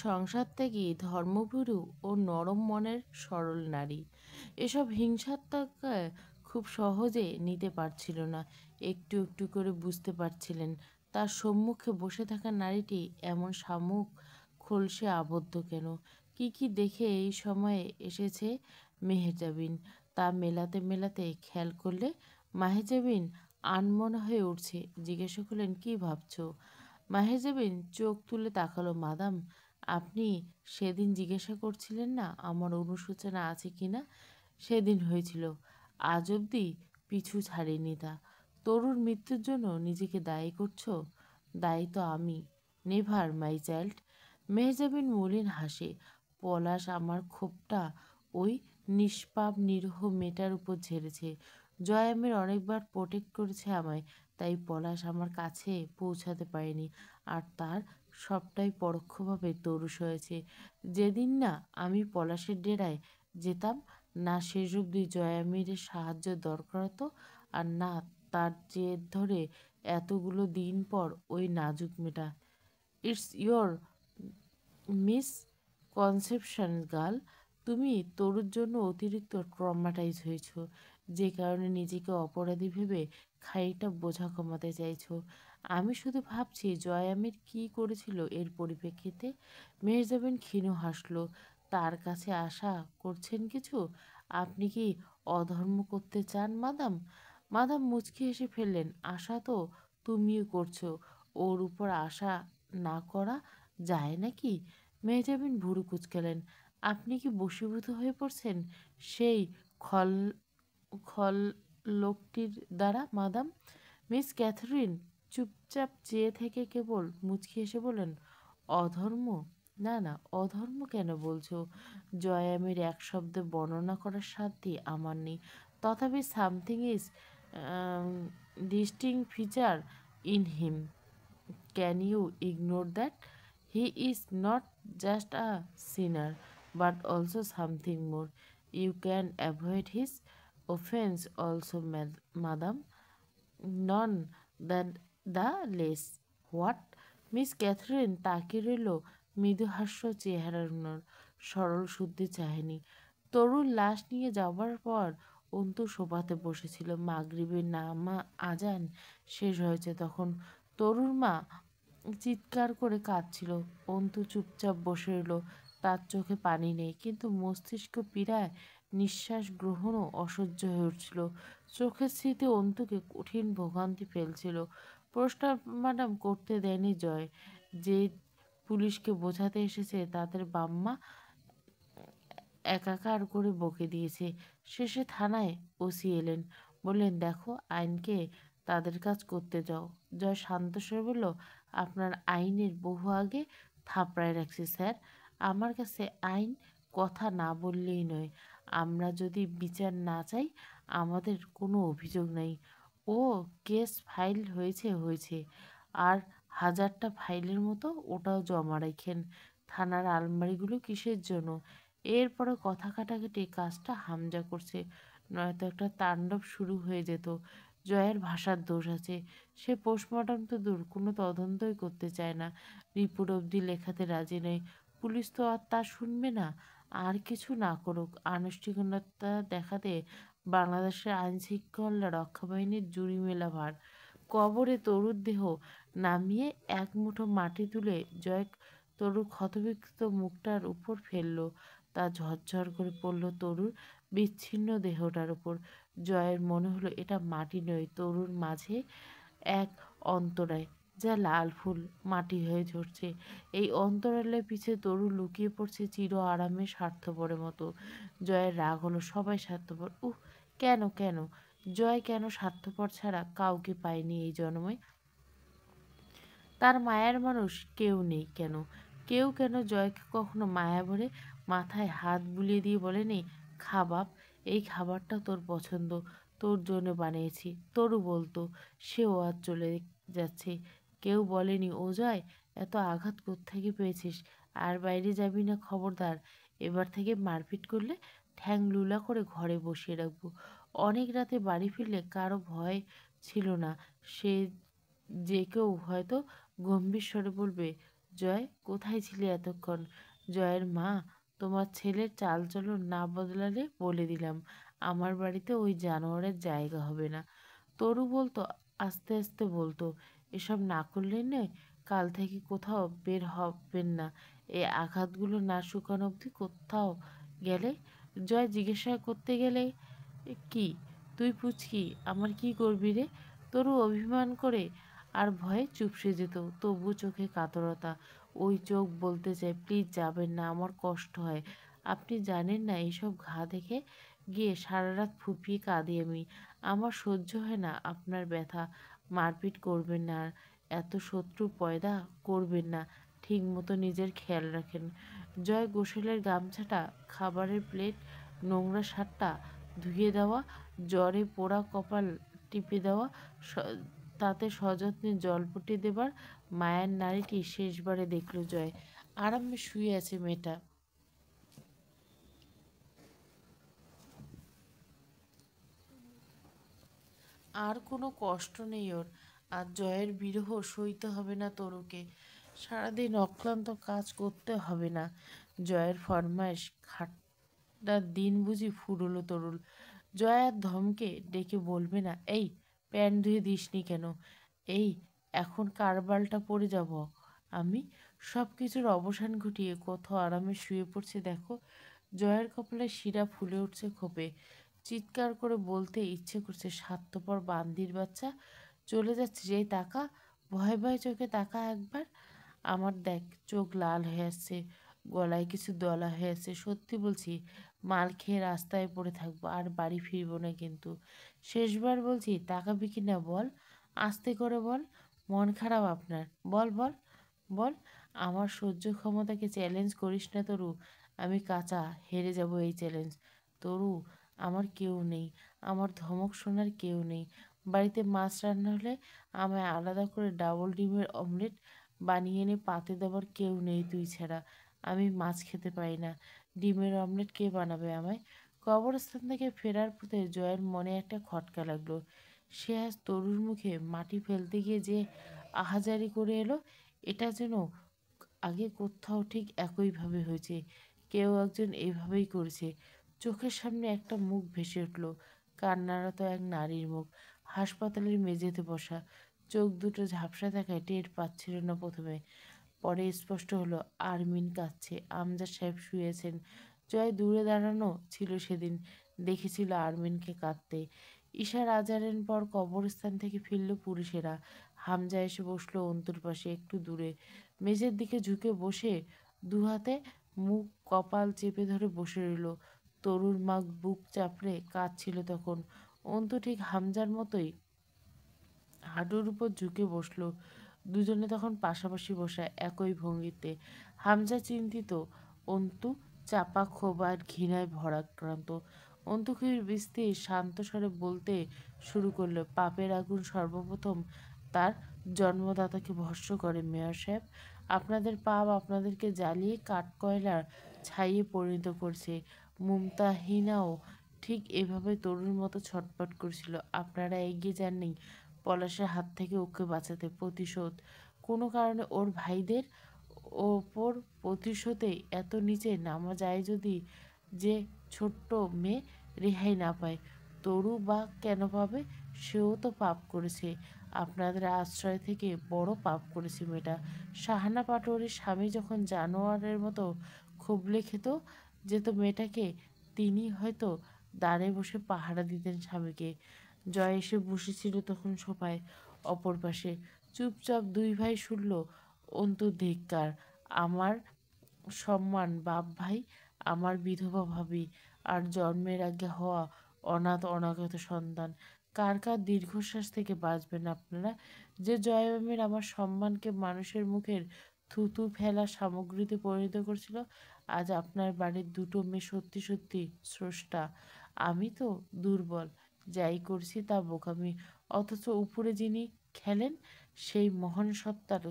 সংসার ত্যাগী ধর্মভীরু ও নরম মনের সরল নারী। এসব হিংসাত্মককে খুব সহজে নিতে পারছিল না। একটু একটু করে বুঝতে পারছিলেন তার সম্মুখে বসে থাকা নারীটি এমন শামুক খোলসে আবদ্ধ কেন। কি কি দেখে এই সময়ে এসেছে মেহেজাবিন, তা মেলাতে মেলাতে খেয়াল করলে মাহেজাবিন আনমনা হয়ে উঠছে। জিজ্ঞাসা করলেন, কি ভাবছো? মাহেজাবিন চোখ তুলে তাকালো। মাদাম, আপনি সেদিন জিজ্ঞাসা করছিলেন না আমার অনুশোচনা আছে কিনা? সেদিন হয়েছিল, আজ অবধি পিছু ছাড়িনি তা। তরুর মৃত্যুর জন্য নিজেকে দায়ী করছো? দায়ী তো আমি। Never, my child. মেহজাবিন মলিন হাসে। পলাশ আমার ক্ষোভটা ওই নিষ্পাপ নিরীহ মেয়েটার উপর ঝেড়েছে। জয়ামের অনেকবার প্রোটেক্ট করেছে আমায়, তাই পলাশ আমার কাছে পৌঁছাতে পারেনি। আর তার সবটাই পরোক্ষভাবে তরু সয়েছে। যেদিন না আমি পলাশের ডেরায় যেতাম, না শেষ অবধি জয়ামিরের সাহায্য দরকার হতো, আর না তার জেদ ধরে এতগুলো দিন পর ওই নাজুক মেয়েটা। It's your miss conception girl. তুমি তরুর জন্য অতিরিক্ত ট্রমাটাইজ হয়েছ, যে কারণে নিজেকে অপরাধী ভেবে খানিকটা বোঝা কমাতে চাইছো। আমি শুধু ভাবছি জয়ামির কি করেছিল এর পরিপ্রেক্ষিতে। মেহজাবিন ক্ষীণ হাসলো। তার কাছে আশা করছেন কিছু? আপনি কি অধর্ম করতে চান মাদাম? মাদাম মুচকি হেসে ফেললেন। আশা তো তুমিও করছো, ওর উপর আশা না করা যায় নাকি? মেহজাবিন ভুরু কুঁচকালেন। আপনি কি বশীভূত হয়ে পড়ছেন সেই খল খল লোকটির দ্বারা মাদাম? মিস ক্যাথরিন চুপচাপ চেয়ে থেকে কেবল মুচকি হেসে বললেন, অধর্ম? না না, অধর্ম কেন বলছো? জয়ামের এক শব্দে বর্ণনা করার সাধ্যই আমার নেই। তথাপি something is distinct feature in him. Can you ignore that? He is not just a sinner, but also something more. You can avoid his offense also, madam. None that the less. What? Miss Catherine তাকিয়ে রইল মৃদুহাস্য চেহারার উপর। সরল শুদ্ধি চাহেনি। তরুর লাশ নিয়ে যাবার পর অন্তু শোভাতে বসেছিল। মাগরিবের নামা আজান শেষ হয়েছে তখন। তরুর মা চিৎকার করে কাঁদছিল। অন্তু চুপচাপ বসে রইল। তার চোখে পানি নেই, কিন্তু মস্তিষ্ক পীড়ায় নিঃশ্বাস গ্রহণও অসহ্য হয়ে উঠছিল। চোখের স্মৃতি অন্তুকে কঠিন ভোগান্তি ফেলছিল। পোস্টমার্টম করতে দেয়নি জয়। যে পুলিশকে বোঝাতে এসেছে তাদের বাম্মা একাকার করে বকে দিয়েছে। শেষে থানায় ওসি এলেন। বললেন, দেখো, আইনকে তাদের কাজ করতে দাও। জয় শান্ত স্বরে বলল, আপনার আইনের বহু আগে থাপড়ায় রাখছি স্যার। আমার কাছে আইন কথা না বললেই নয়। আমরা যদি বিচার না চাই, আমাদের কোনো অভিযোগ নাই। ও কেস ফাইল হয়েছে হয়েছে, আর হাজারটা ফাইলের মতো ওটাও জমা রাখেন। থানার আলমারিগুলো কিসের জন্য? এরপরে কথা কাটাকাটি কাজটা হামজা করছে, নয়তো একটা তাণ্ডব শুরু হয়ে যেত। জয়ের ভাষার দোষ আছে। সে পোস্টমর্টম তো দূর, কোনো তদন্তই করতে চায় না। রিপোর্ট অবধি লেখাতে রাজি নেই। পুলিশ তো আর তা শুনবে না। আর কিছু না করুক, আনুষ্ঠানিকতা দেখাতে বাংলাদেশের আইনশৃঙ্খলা রক্ষা বাহিনীর জুড়ি মেলা ভার। কবরে তরুর দেহ নামিয়ে এক মুঠো মাটি তুলে জয় তরুর ক্ষতবিক্ষত মুখটার উপর ফেলল। তা ঝরঝর করে পড়ল তরুর বিচ্ছিন্ন দেহটার উপর। জয়ের মনে হলো এটা মাটি নয়, তরুর মাঝে এক অন্তরায়, যা লাল ফুল মাটি হয়ে ঝরছে। এই অন্তরালের পিছে তরু লুকিয়ে পড়ছে চির আরামে স্বার্থপরের মতো। জয়ের রাগ হলো, সবাই স্বার্থপর। কেন কেন? জয় কেন স্বার্থপর ছাড়া কাউকে পায়নি এই জন্মে? তার মায়ার মানুষ কেউ নেই কেন? কেউ কেন জয়কে কখনো মায়া ভরে মাথায় হাত বুলিয়ে দিয়ে বলেনি, খা বাপ, এই খাবারটা তোর পছন্দ, তোর জন্য বানিয়েছি। তরু বলতো, সেও আজ চলে যাচ্ছে। কেউ বলেনি, ও জয়, এত আঘাত কোত্থেকে পেয়েছিস? আর বাইরে যাবি না খবরদার। এবার থেকে মারপিট করলে ঠ্যাং লুলা করে ঘরে বসিয়ে রাখবো। অনেক রাতে বাড়ি ফিরলে কারো ভয় ছিল না। সে যে কেউ হয়তো গম্ভীর স্বরে বলবে, জয়, কোথায় ছিলি এতক্ষণ? জয়ের মা, তোমার ছেলের চালচলন না বদলালে বলে দিলাম আমার বাড়িতে ওই জানোয়ারের জায়গা হবে না। তরু বলতো, আস্তে আস্তে বলতো, এসব না করলে নয়, কাল থেকে কোথাও বের হবেন না। এই আঘাতগুলো না শুকানো অবধি কোথাও গেলে। জয় জিজ্ঞাসা করতে গেলে, কি তুই পুচকি, আমার কি করবি রে? তরু অভিমান করে আর ভয়ে চুপসে যেত, তবু চোখে কাতরতা। ওই চোখ বলতে চায়, প্লিজ যাবেন না, আমার কষ্ট হয়। আপনি জানেন না, এইসব ঘা দেখে গিয়ে সারা রাত ফুপিয়ে কাঁদি আমি। আমার সহ্য হয় না আপনার ব্যথা। মারপিট করবেন না, আর এত শত্রু পয়দা করবেন না। ঠিক মতো নিজের খেয়াল রাখেন। জয় গোসলের গামছাটা, খাবারের প্লেট, নোংরা শার্টটা ধুয়ে দেওয়া, জ্বরে পোড়া কপাল টিপে দেওয়া, তাতে সযত্নে জলপটি দেবার মায়ের নারীটি শেষবারে দেখল জয়। আরামে শুয়ে আছে মেয়েটা, আর কোনো কষ্ট নেই ওর। আর জয়ের বিরহ সইতে হবে না তরুকে। সারাদিন অক্লান্ত কাজ করতে হবে না। জয়ের ফরমায়েশ খাটার দিন বুঝি ফুরলো তরুল। জয় আর ধমকে ডেকে বলবে না, এই প্যান্ট ধুয়ে দিসনি কেন? এই এখন কারবালটা পড়ে যাব আমি। সব কিছুর অবসান ঘটিয়ে কত আরামে শুয়ে পড়ছে দেখো। জয়ের কপালে শিরা ফুলে উঠছে ক্ষোভে। চিৎকার করে বলতে ইচ্ছে করছে, স্বার্থপর বান্দির বাচ্চা, চলে যাচ্ছে যেই তাকা, ভয় ভয় চোখে তাকা একবার। আমার দেখ, চোখ লাল হয়ে আসছে, গলায় কিছু দলা হয়ে আছে। সত্যি বলছি, মাল খেয়ে রাস্তায় পড়ে থাকবো, আর বাড়ি ফিরবো না কিন্তু। শেষবার বলছি, তাকাবি কি না বল? আস্তে করে বল। মন খারাপ আপনার? বল বল বল। আমার সহ্য ক্ষমতাকে চ্যালেঞ্জ করিস না তরু। আমি কাঁচা, হেরে যাব এই চ্যালেঞ্জ। তরু, আমার কেউ নেই, আমার ধমক শোনার কেউ নেই। বাড়িতে মাছ রান্না হলে আমায় আলাদা করে ডাবল ডিমের অমলেট বানিয়ে এনে পাতে দেবার কেউ নেই তুই ছাড়া। আমি মাছ খেতে পারি না, ডিমের অমলেট কে বানাবে আমায়? কবরস্থান থেকে ফেরার পথে জয়ের মনে একটা খটকা লাগলো। সে আজ তরুর মুখে মাটি ফেলতে গিয়ে যে আহাজারি করে এলো, এটা যেন আগে কোথাও ঠিক একইভাবে হয়েছে। কেউ একজন এইভাবেই করেছে। চোখের সামনে একটা মুখ ভেসে উঠল, কান্নারত এক নারীর মুখ, হাসপাতালের মেঝেতে বসা। চোখ দুটো ঝাপসা থাকায় টের পাচ্ছিল না প্রথমে, পরে স্পষ্ট হলো আরমিন কাঁদছে, আমজাদ সাহেব শুয়েছেন। জয় দূরে দাঁড়ানো ছিল সেদিন, দেখেছিল আরমিনকে কাঁদতে। ঈশার আজানের পর কবরস্থান থেকে ফিরল পুলিশেরা। হামজা এসে বসলো অন্তুর পাশে, একটু দূরে মেঝের দিকে ঝুঁকে বসে, দুহাতে মুখ কপাল চেপে ধরে বসে রইল। তরুর মা বুক চাপড়ে কাঁদছিল তখন। অন্তু ঠিক হামজার মতোই হাঁটুর উপর ঝুঁকে বসলো। দুজনে তখন পাশাপাশি বসা, একই ভঙ্গিতে। হামজা চিন্তিত, অন্তু চাপা ক্ষোভ আর ঘৃণায় ভরাক্রান্ত। অন্তু খুব স্থির শান্ত স্বরে বলতে শুরু করলো, পাপের আগুন সর্বপ্রথম তার জন্মদাতাকে ভস্ম করে মেয়র সাহেব। আপনাদের পাপ আপনাদেরকে জ্বালিয়ে কাঠকয়লার ছাইয়ে পরিণত করছে। মুমতাহিনাও ঠিক এভাবে তরুর মতো ছটফট করছিল। আপনারা এগিয়ে যাননি পলাশের হাত থেকে ওকে বাঁচাতে। প্রতিশোধ, কোনো কারণে ওর ভাইদের ওপর প্রতিশোধে এত নিচে নামা যায় যদি, যে ছোট্ট মেয়ে রেহাই না পায়। তরু বা কেন পাবে? সেও তো পাপ করেছে। আপনাদের আশ্রয় থেকে বড় পাপ করেছে মেয়েটা। শাহানা পাটোয়ারির স্বামী যখন জানোয়ারের মতো খুবলে খেত যেত মেয়েটাকে, তিনি হয়তো দাঁড়ে বসে পাহারা দিতেন স্বামীকে। জয় এসে বসেছিল তখন সোফায় অপর পাশে। চুপচাপ দুই ভাই শুনল অন্তুর ধিক্কার। আমার সম্মান বাপ ভাই, আমার বিধবা ভাবি, আর জন্মের আগে হওয়া অনাথ অনাগত সন্তান। কার কার দীর্ঘশ্বাস থেকে বাঁচবেন আপনারা? যে জয়মের আমার সম্মানকে মানুষের মুখের থুতু ফেলা সামগ্রীতে পরিণত করছিল, আজ আপনার বাড়ির দুটো মেয়ে সত্যি সত্যি স্রষ্টা। আমি তো দুর্বল, যাই করছি তা বোকামি। অথচ উপরে যিনি খেলেন, সেই মহান সত্তার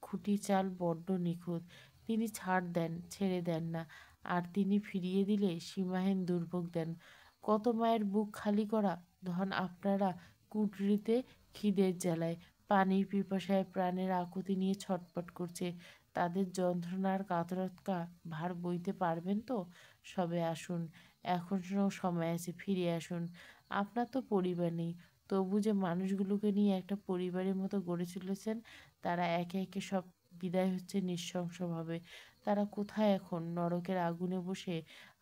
খুঁটি চাল বড্ড নিখুঁত। তিনি ছাড় দেন, ছেড়ে দেন না, আর তিনি ফিরিয়ে দিলে সীমাহীন দুর্ভোগ দেন। কত মায়ের বুক খালি করা ধন আপনারা কুটরিতে খিদের জ্বালায়, পানির পিপাসায় প্রাণের আকুতি নিয়ে ছটপট করছে, তাদের যন্ত্রণার কাতরতা ভার বইতে পারবেন তো? সবে আসুন, এখনও সময় আছে, ফিরে আসুন। আপনার তো পরিবার নেই, তবু যে মানুষগুলোকে নিয়ে একটা পরিবারের মতো গড়ে চলেছেন, তারা একে একে সব বিদায় হচ্ছে নৃশংসভাবে। তারা কোথায় এখন? নরকের আগুনে বসে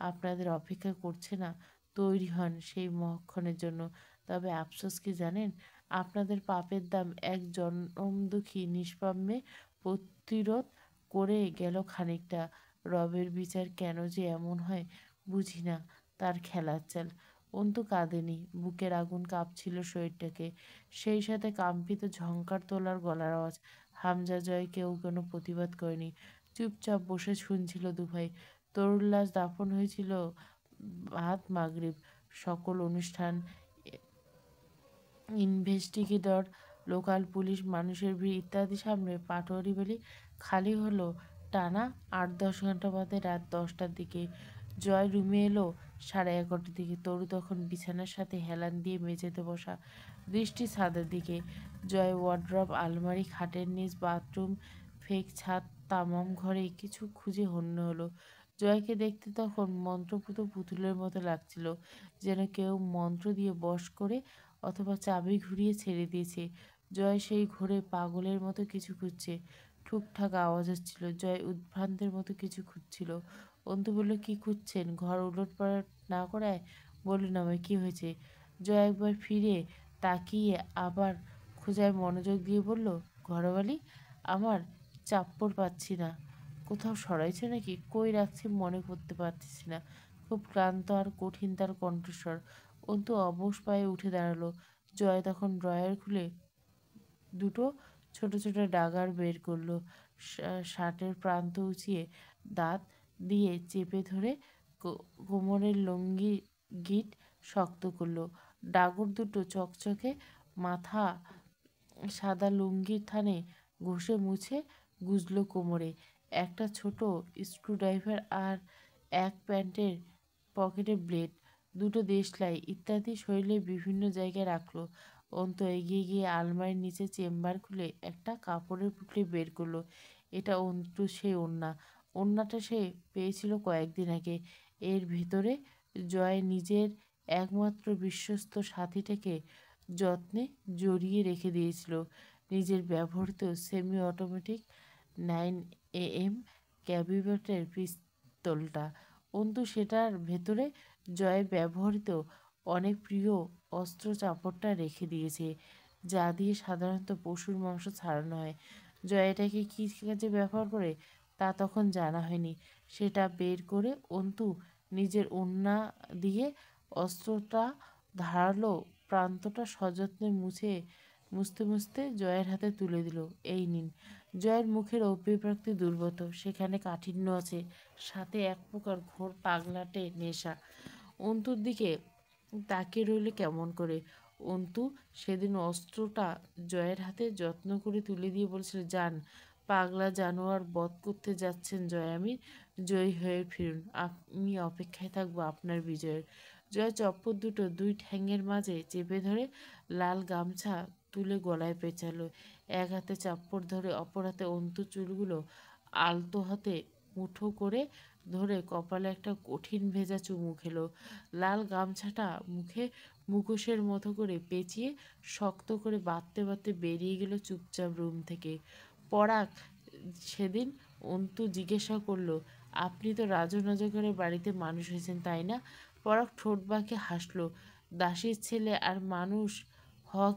আপনাদের অপেক্ষা করছে না? তৈরি হন সেই মহক্ষণের জন্য। তবে আফসোস কি জানেন? আপনাদের পাপের দাম এক জনমদুঃখী নিষ্পাপ মেয়ে প্রতিরোধ করে গেল খানিকটা। রবের বিচার কেন যে এমন হয় বুঝি না, তার খেলার চাল। অন্তু কাঁদেনি, বুকের আগুন কাঁপছিল শরীরটাকে, সেই সাথে কম্পিত ঝংকার তোলার গলার আওয়াজ। হামজা জয় কেউ কোনো প্রতিবাদ করেনি, চুপচাপ বসে শুনছিল দুভাই। তরুর লাশ দাফন হয়েছিল বাদ মাগরিব। সকল অনুষ্ঠান, ইনভেস্টিগেটর, লোকাল পুলিশ, মানুষের ভিড় ইত্যাদি সামনে পাটোয়ারি বাড়ি খালি হলো টানা ৮-১০ ঘন্টা বাদে রাত ১০টার দিকে। জয় রুমে এলো 11:30টার দিকে। তরু তখন বিছানার সাথে হেলান দিয়ে মেঝেতে বসা, দৃষ্টি ছাদের দিকে। জয় ওয়ার্ড্রব, আলমারি, খাটের নিচ, বাথরুম, ফেক ছাদ, তামাম ঘরে কিছু খুঁজে হন্য হলো। জয়কে দেখতে তখন মন্ত্রপুত পুতুলের মতো লাগছিল, যেন কেউ মন্ত্র দিয়ে বশ করে অথবা চাবি ঘুরিয়ে ছেড়ে দিয়েছে। জয় সেই ঘোরে পাগলের মতো কিছু খুঁজছে। ঠুকঠাক আওয়াজ হচ্ছিল। জয় উদ্ভ্রান্তের মতো কিছু খুঁজছিল। অন্তু বলল, কি খুঁজছেন? ঘর উলটপালট না করায় বলুন আমায়, কি হয়েছে? জয় একবার ফিরে তাকিয়ে আবার খোঁজায় মনোযোগ দিয়ে বলল, ঘরবালি আমার, চাপ্পড় পাচ্ছি না। কোথাও সরাইছে নাকি? কই রাখছি মনে করতে পারতেছি না। খুব ক্লান্ত আর কঠিন তার কণ্ঠস্বর। অন্তু অবশ পায়ে উঠে দাঁড়ালো। জয় তখন ড্রয়ার খুলে দুটো ছোট ছোট ডাগার বের করলো। শার্টের প্রান্ত উঁচিয়ে দাঁত দিয়ে চেপে ধরে কোমরের লুঙ্গি গিট শক্ত করলো। ডাগর দুটো চকচকে মাথা সাদা লুঙ্গির থানে ঘষে মুছে গুজলো কোমরে। একটা ছোট স্ক্রুড্রাইভার আর এক প্যান্টের পকেটে ব্লেড, দুটো দেশলাই ইত্যাদি শরীরের বিভিন্ন জায়গায় রাখলো। অন্ত এগিয়ে গিয়ে আলমারির নিচে চেম্বার খুলে একটা কাপড়ের পুটলি বের করলো। এটা অন্তু সেই ওড়না। ওড়নাটা সে পেয়েছিল কয়েকদিন আগে। এর ভিতরে জয় নিজের একমাত্র বিশ্বস্ত সাথীটাকে যত্নে জড়িয়ে রেখে দিয়েছিল, নিজের ব্যবহৃত সেমি অটোমেটিক 9 AM ক্যালিবারের পিস্তলটা। অন্তু সেটার ভেতরে জয়ের ব্যবহৃত অনেক প্রিয় অস্ত্র চাপড়টা রেখে দিয়েছে, যা দিয়ে সাধারণত পশুর মাংস ছাড়ানো হয়। জয় এটাকে কী কাজে ব্যবহার করে তা তখন জানা হয়নি। সেটা বের করে অন্তু নিজের ওড়না দিয়ে অস্ত্রটা ধারালো প্রান্তটা সযত্নে মুছতে মুছতে জয়ের হাতে তুলে দিল। এই নিন। জয়ের মুখের অভিব্যক্তি দুর্বোধ্য, সেখানে কাঠিন্য আছে, সাথে এক প্রকার ঘোর পাগলাটে নেশা। অন্তুর দিকে তাকিয়ে রইল কেমন করে। অন্তু সেদিন অস্ত্রটা জয়ের হাতে যত্ন করে তুলে দিয়ে বলেছিল, যান, পাগলা জানোয়ার বধ করতে যাচ্ছেন জয় আমির, জয়ী হয়ে ফিরুন। আমি অপেক্ষায় থাকবো আপনার বিজয়ের। জয় চপ্পর দুটো দুই ঠ্যাঙের মাঝে চেপে ধরে লাল গামছা তুলে গলায় পেঁচালো। এক হাতে চাপ্পড় ধরে অপর হাতে অন্তু চুলগুলো আলতো হাতে মুঠো করে ধরে কপালে একটা কঠিন ভেজা চুমু খেলো। লাল গামছাটা মুখে মুখোশের মতো করে পেঁচিয়ে শক্ত করে বাঁধতে বাঁধতে বেরিয়ে গেল চুপচাপ রুম থেকে। পরাগ সেদিন অন্তু জিজ্ঞাসা করলো, আপনি তো রাজু নজরকারের বাড়িতে মানুষ হয়েছেন তাই না? পরাগ ঠোঁট বাঁকে হাসলো। দাসীর ছেলে আর মানুষ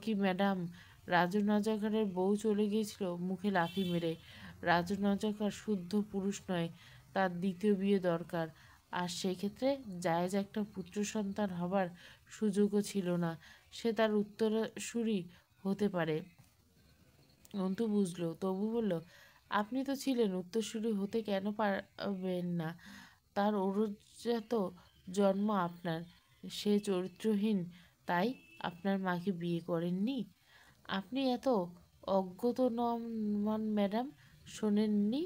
কি ম্যাডাম? রাজু নজরকারের বউ চলে গিয়েছিল মুখে লাথি মেরে। রাজু নজরকার শুদ্ধ পুরুষ নয়, তার দ্বিতীয় বিয়ে দরকার, আর সেক্ষেত্রে জায়েজ একটা পুত্র সন্তান হবার সুযোগও ছিল না। সে তার উত্তরসূরি হতে পারে। অন্তু বুঝলো, তবু বলল, আপনি তো ছিলেন, উত্তরসূরি হতে কেন পারবেন না? তার ঔরজাত জন্ম আপনার, সে চরিত্রহীন, তাই আপনার মাকে বিয়ে করেননি। আপনি এত অজ্ঞত নন ম্যাডাম, শোনেননি?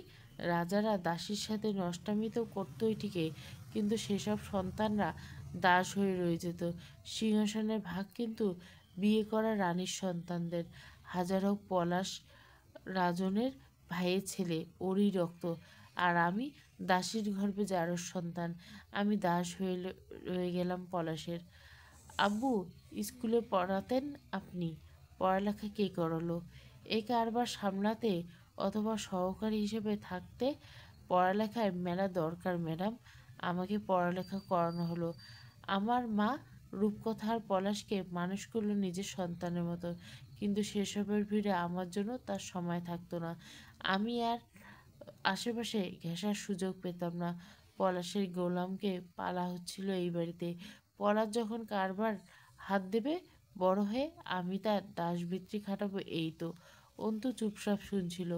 রাজারা দাসীর সাথে নষ্টামি তো করতোই ঠিকই, কিন্তু সেসব সন্তানরা দাস হয়ে রয়ে যেত। সিংহাসনের ভাগ কিন্তু বিয়ে করা রানীর সন্তানদের। হাজার হোক পলাশ রাজনের ভাইয়ের ছেলে, ওরই রক্ত। আর আমি দাসীর গর্ভে জারজ সন্তান। আমি দাস হয়ে রয়ে গেলাম পলাশের। আব্বু, স্কুলে পড়াতেন আপনি, পড়ালেখা কে করালো? এই কারবার সামলাতে অথবা সহকারী হিসেবে থাকতে পড়ালেখায় মেলা দরকার ম্যাডাম। আমাকে পড়ালেখা করানো হলো। আমার মা রূপকথার পলাশকে মানুষ করলো নিজের সন্তানের মতো, কিন্তু সেসবের ভিড়ে আমার জন্য তার সময় থাকতো না। আমি আর আশেপাশে ঘেঁষার সুযোগ পেতাম না। পলাশের গোলামকে পালা হচ্ছিল এই বাড়িতে। পলাশ যখন কারবার হাত দেবে, বড় হয়ে আমি তার দাসবৃত্তি খাটাবো, এই তো। অন্তু চুপচাপ শুনছিল।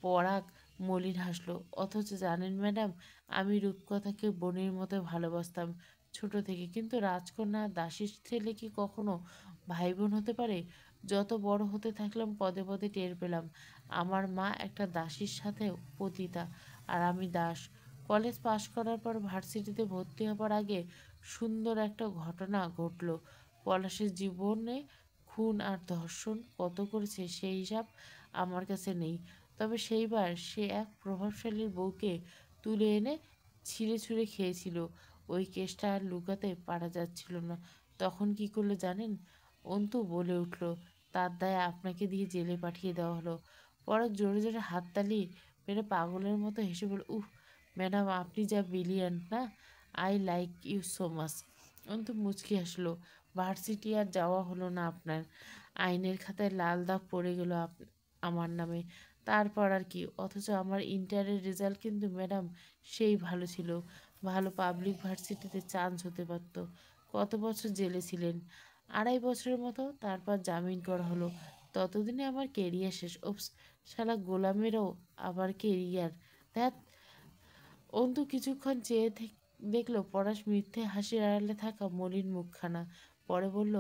পরাগ মলিন হাসলো। অথচ জানেন ম্যাডাম, আমি রূপকথাকে বোনের মতো ভালোবাসতাম ছোট থেকে, কিন্তু রাজকন্যা আর দাসীর ছেলে কি কখনো ভাই বোন হতে পারে? যত বড় হতে থাকলাম পদে পদে টের পেলাম আমার মা একটা দাসীর সাথেও পতিতা, আর আমি দাস। কলেজ পাশ করার পর ভার্সিটিতে ভর্তি হবার আগে সুন্দর একটা ঘটনা ঘটল। পলাশের জীবনে খুন আর ধর্ষণ কত করেছে সেই হিসাব আমার কাছে নেই। তবে সেইবার সে এক প্রভাবশালীর বউকে তুলে এনে ছিঁড়ে ছুঁড়ে খেয়েছিল। ওই কেসটা আর লুকাতে পারা যাচ্ছিল না। তখন কি করলো জানেন? অন্তু বলে উঠল, তার দায়ে আপনাকে দিয়ে জেলে পাঠিয়ে দেওয়া হলো। পরাগ জোরে জোরে হাততালি মেরে পাগলের মতো হেসে বলল, উহ ম্যাডাম, আপনি যা ব্রিলিয়ান্ট না! I like you so much. Antu মুচকি হাসলো। ভার্সিটি আর যাওয়া হলো না আপনার। আইনের খাতায় লাল দাগ পড়ে গেল আমার নামে। তারপর আর কি? অথচ আমার ইন্টারের রেজাল্ট কিন্তু ম্যাডাম সেই ভালো ছিল। ভালো পাবলিক ভার্সিটিতে চান্স হতে পারত। কত বছর জেলে ছিলেন? 2.5 বছরের মতো। তারপর জামিন করা হলো। ততদিনে আমার কেরিয়ার শেষ। ওপস, শালা গোলামেরও আবার কেরিয়ার! ধ্যাত। অন্তু কিছুক্ষণ চেয়ে দেখলো পরাশ মিথ্যে হাসির আড়ালে থাকা মলিন মুখখানা। পরে বলল,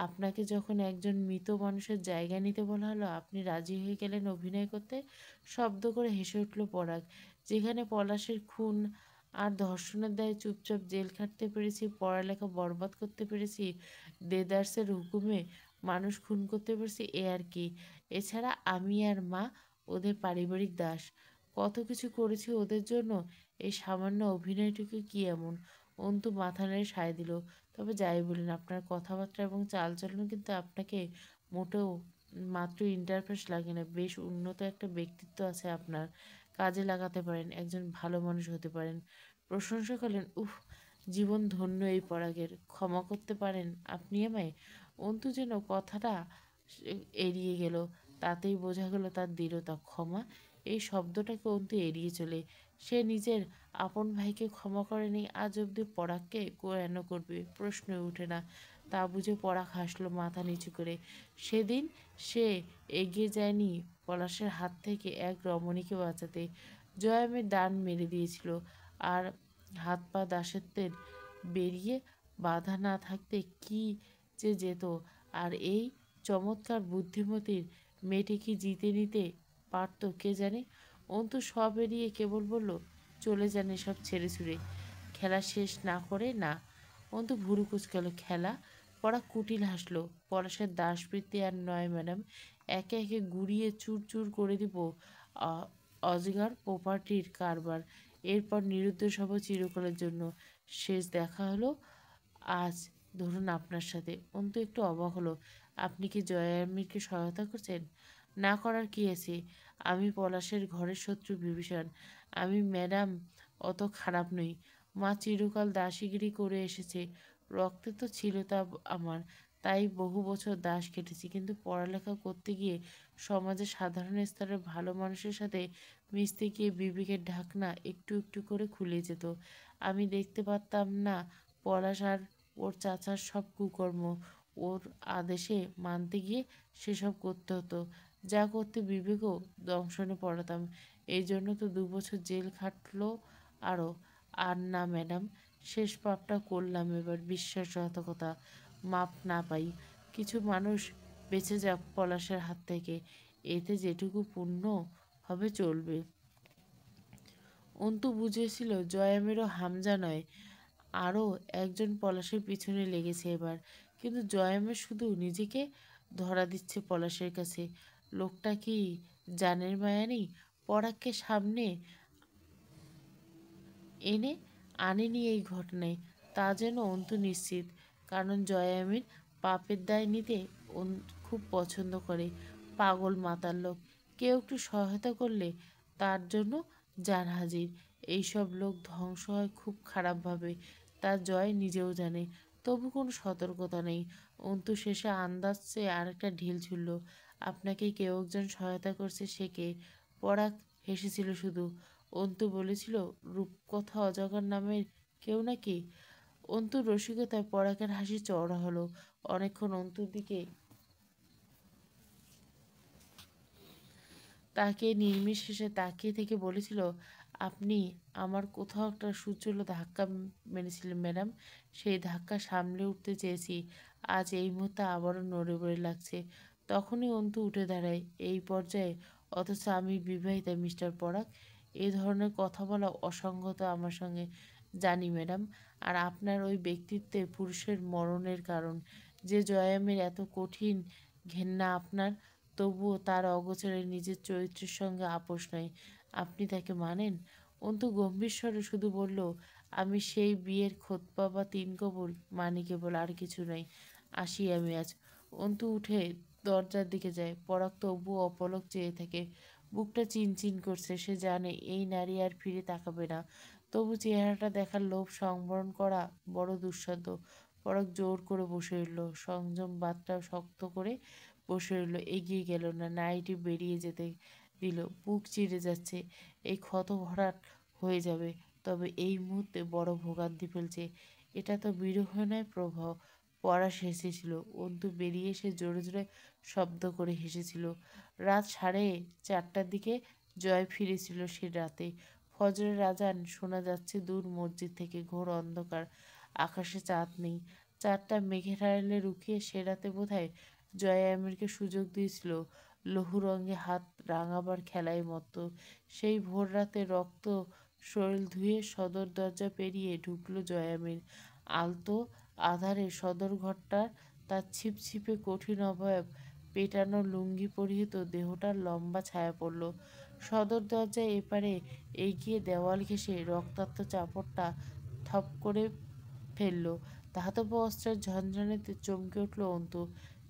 আপনাকে যখন একজন মৃত মানুষের জায়গা নিতে বলা হলো, আপনি রাজি হয়ে গেলেন অভিনয় করতে? শব্দ করে হেসে উঠল পরাগ। যেখানে পলাশের খুন আর ধর্ষণের দায়ে চুপচাপ জেল খাটতে পেরেছি, পড়ালেখা বরবাদ করতে পেরেছি, দেদারসের হুকুমে মানুষ খুন করতে পেরেছি, এ আর কি। এছাড়া আমি আর মা ওদের পারিবারিক দাস। কত কিছু করেছি ওদের জন্য। এই সামান্য অভিনয়টুকু কি এমন? অন্তু মাথা নেড়ে সায় দিল। তবে যাই বলেন, আপনার কথাবার্তা এবং চালচলন কিন্তু আপনাকে মোটেও মাত্র ইন্টারফেস লাগে না। বেশ উন্নত একটা ব্যক্তিত্ব আছে আপনার। কাজে লাগাতে পারেন, একজন ভালো মানুষ হতে পারেন। প্রশংসা করলেন, উফ, জীবন ধন্য এই পরাগের। ক্ষমা করতে পারেন আপনি আমায়? অন্তু যেন কথাটা এড়িয়ে গেল। তাতেই বোঝা গেল তার দৃঢ়তা। ক্ষমা, এই শব্দটাকে অন্তু এড়িয়ে চলে। সে নিজের আপন ভাইকে ক্ষমা করেনি, আজ অব্দি পরাগকে কেন করবে? প্রশ্নই ওঠে না। তা বুঝে পরাগ হাসলো মাথা নিচু করে। সেদিন সে এগিয়ে যায়নি পলাশের হাত থেকে এক রমণীকে বাঁচাতে। জয়ামের ডান মেরে দিয়েছিল, আর হাত পা দাসত্বের বেরিয়ে বাধা না থাকতে কি যে যেত। আর এই চমৎকার বুদ্ধিমতীর মেয়েটি কি জিতে নিতে পারত কে জানে। অন্তু সব এড়িয়ে কেবল বলল, চলে যান এসব ছেড়ে ছুড়ে। খেলা শেষ না করে না। অন্তু ভুরু কুচকালো। খেলা? পড়া কুটিল হাসলো। পলাশের দাসবৃত্তি আর নয় ম্যাডাম, একে একে গুড়িয়ে চুর চুর করে দিব অজগার প্রপার্টির কারবার। এরপর নিরুদ্দেশ হব চিরকালের জন্য। শেষ দেখা হলো আজ, ধরুন আপনার সাথে। অন্তু একটু অবাক হলো। আপনি কি জয়ামিরকে সহায়তা করছেন? না করার কি আছে? আমি পলাশের ঘরের শত্রু বিভীষণ। আমি ম্যাডাম অত খারাপ নই। মা চিরকাল দাসীগিরি করে এসেছে, রক্তে তো ছিল তা আমার। তাই বহু বছর দাস কেটেছি, কিন্তু পড়ালেখা করতে গিয়ে সমাজের সাধারণ স্তরের ভালো মানুষের সাথে মিশতে গিয়ে বিবেকের ঢাকনা একটু একটু করে খুলে যেত। আমি দেখতে পারতাম না পলাশ আর ওর চাচার সব কুকর্ম। ওর আদেশে মানতে গিয়ে সেসব করতে হতো। যা করতে বিবেকও দংশনে পড়াতাম। এই জন্য তো 2 বছর জেল খাটলো আরও। আর না ম্যাডাম, শেষ পাপটা করলাম এবার। বিশ্বাসঘাতকতা। মাপ না পাই। কিছু মানুষ বেঁচে যাক পলাশের হাত থেকে, এতে যেটুকু পুণ্য হবে চলবে। অন্তু বুঝেছিল জয়ামেরও হামজা নয়, আরও একজন পলাশের পিছনে লেগেছে এবার। কিন্তু জয়ামের শুধু নিজেকে ধরা দিচ্ছে পলাশের কাছে। লোকটা কি জানের মায়া নেই? পরাগকে সামনে এনে আনেনি এই ঘটনায়, তা যেন অন্তু নিশ্চিত। কারণ জয়ামির পাপের দায় নিতে খুব পছন্দ করে। পাগল মাতার লোক, কেউ একটু সহায়তা করলে তার জন্য জান হাজির। এইসব লোক ধ্বংস হয় খুব খারাপভাবে, তা জয় নিজেও জানে। তবু কোনো সতর্কতা নেই। অন্তু শেষে আন্দাজ চেয়ে আরেকটা ঢিল ছুড়ল। আপনাকে কেউ একজন সহায়তা করছে, সে কে? পরাগ হেসেছিল শুধু। অন্তু বলেছিল রূপকথা অজগর নামের কেউ নাকি। অন্তুর রসিকতায় পরাগের হাসি চওড়া হলো। অনেকক্ষণ অন্তুর দিকে তাকে নির্মিষ শেষে তাকিয়ে থেকে বলেছিল, আপনি আমার কোথাও একটা সুচল ধাক্কা মেরেছিলেন ম্যাডাম। সেই ধাক্কা সামলে উঠতে চেয়েছি। আজ এই মুহূর্তে আবারও নড়ে বড়ে লাগছে। তখনই অন্তু উঠে দাঁড়ায়। এই পর্যায়ে? অথচ আমি বিবাহিতা মিস্টার পরাগ। এ ধরনের কথা বলা অসংগত আমার সঙ্গে। জানি ম্যাডাম। আর আপনার ওই ব্যক্তিত্বে পুরুষের মরণের কারণ। যে জয়ামের এত কঠিন ঘেন্না আপনার, তবুও তার অগোচরে নিজের চরিত্রের সঙ্গে আপোষ নয়। আপনি তাকে মানেন? অন্তু গম্ভীর স্বরে শুধু বলল, আমি সেই বিয়ের খোতপা বা তিন কবুল মানি, কেবল, আর কিছু নয়। আসি আমি আজ। অন্তু উঠে দরজার দিকে যায়। পরাগ তবুও অপলক চেয়ে থাকে। বুকটা চিনচিন করছে। সে জানে এই নারী আর ফিরে তাকাবে না। তবু চেহারাটা দেখার লোভ সংবরণ করা বড় দুঃসাধ্য। পরাগ জোর করে বসে রইল। সংযম বাদটা শক্ত করে বসে রইল, এগিয়ে গেল না। নারীটি বেরিয়ে যেতে দিল। বুক চিরে যাচ্ছে। এই ক্ষত ভরাট হয়ে যাবে, তবে এই মুহূর্তে বড় ভোগান্তি ফেলছে। এটা তো বিরহ নয় প্রভাব। পরাশ হেসেছিল। অন্তু বেরিয়ে এসে জোরে জোরে শব্দ করে হেসেছিল। রাত 4:30টার দিকে জয় ফিরেছিল সে রাতে। ফজরের আজান শোনা যাচ্ছে দূর মসজিদ থেকে। ঘোর অন্ধকার, আকাশে চাঁদ নেই। চাঁদটা মেঘের আড়ালে লুকিয়ে সে রাতে বোধহয় জয়া আমিরকে সুযোগ দিয়েছিল লৌহ রঙে হাত রাঙাবার খেলায় মত্ত। সেই ভোর রাতে রক্ত শরীর ধুয়ে সদর দরজা পেরিয়ে ঢুকলো জয়ামির। আলতো আধারে সদর ঘরটার তার ছিপছিপে কঠিন অবয়ব পেটানো লুঙ্গি পরিহিত দেহটার লম্বা ছায়া পড়ল। সদর দরজায় এপারে এগিয়ে দেওয়াল ঘেঁষে রক্তাক্ত চাপড়টা থপ করে ফেলল। ধাতব অস্ত্রের ঝনঝনানিতে চমকে উঠল অন্তু।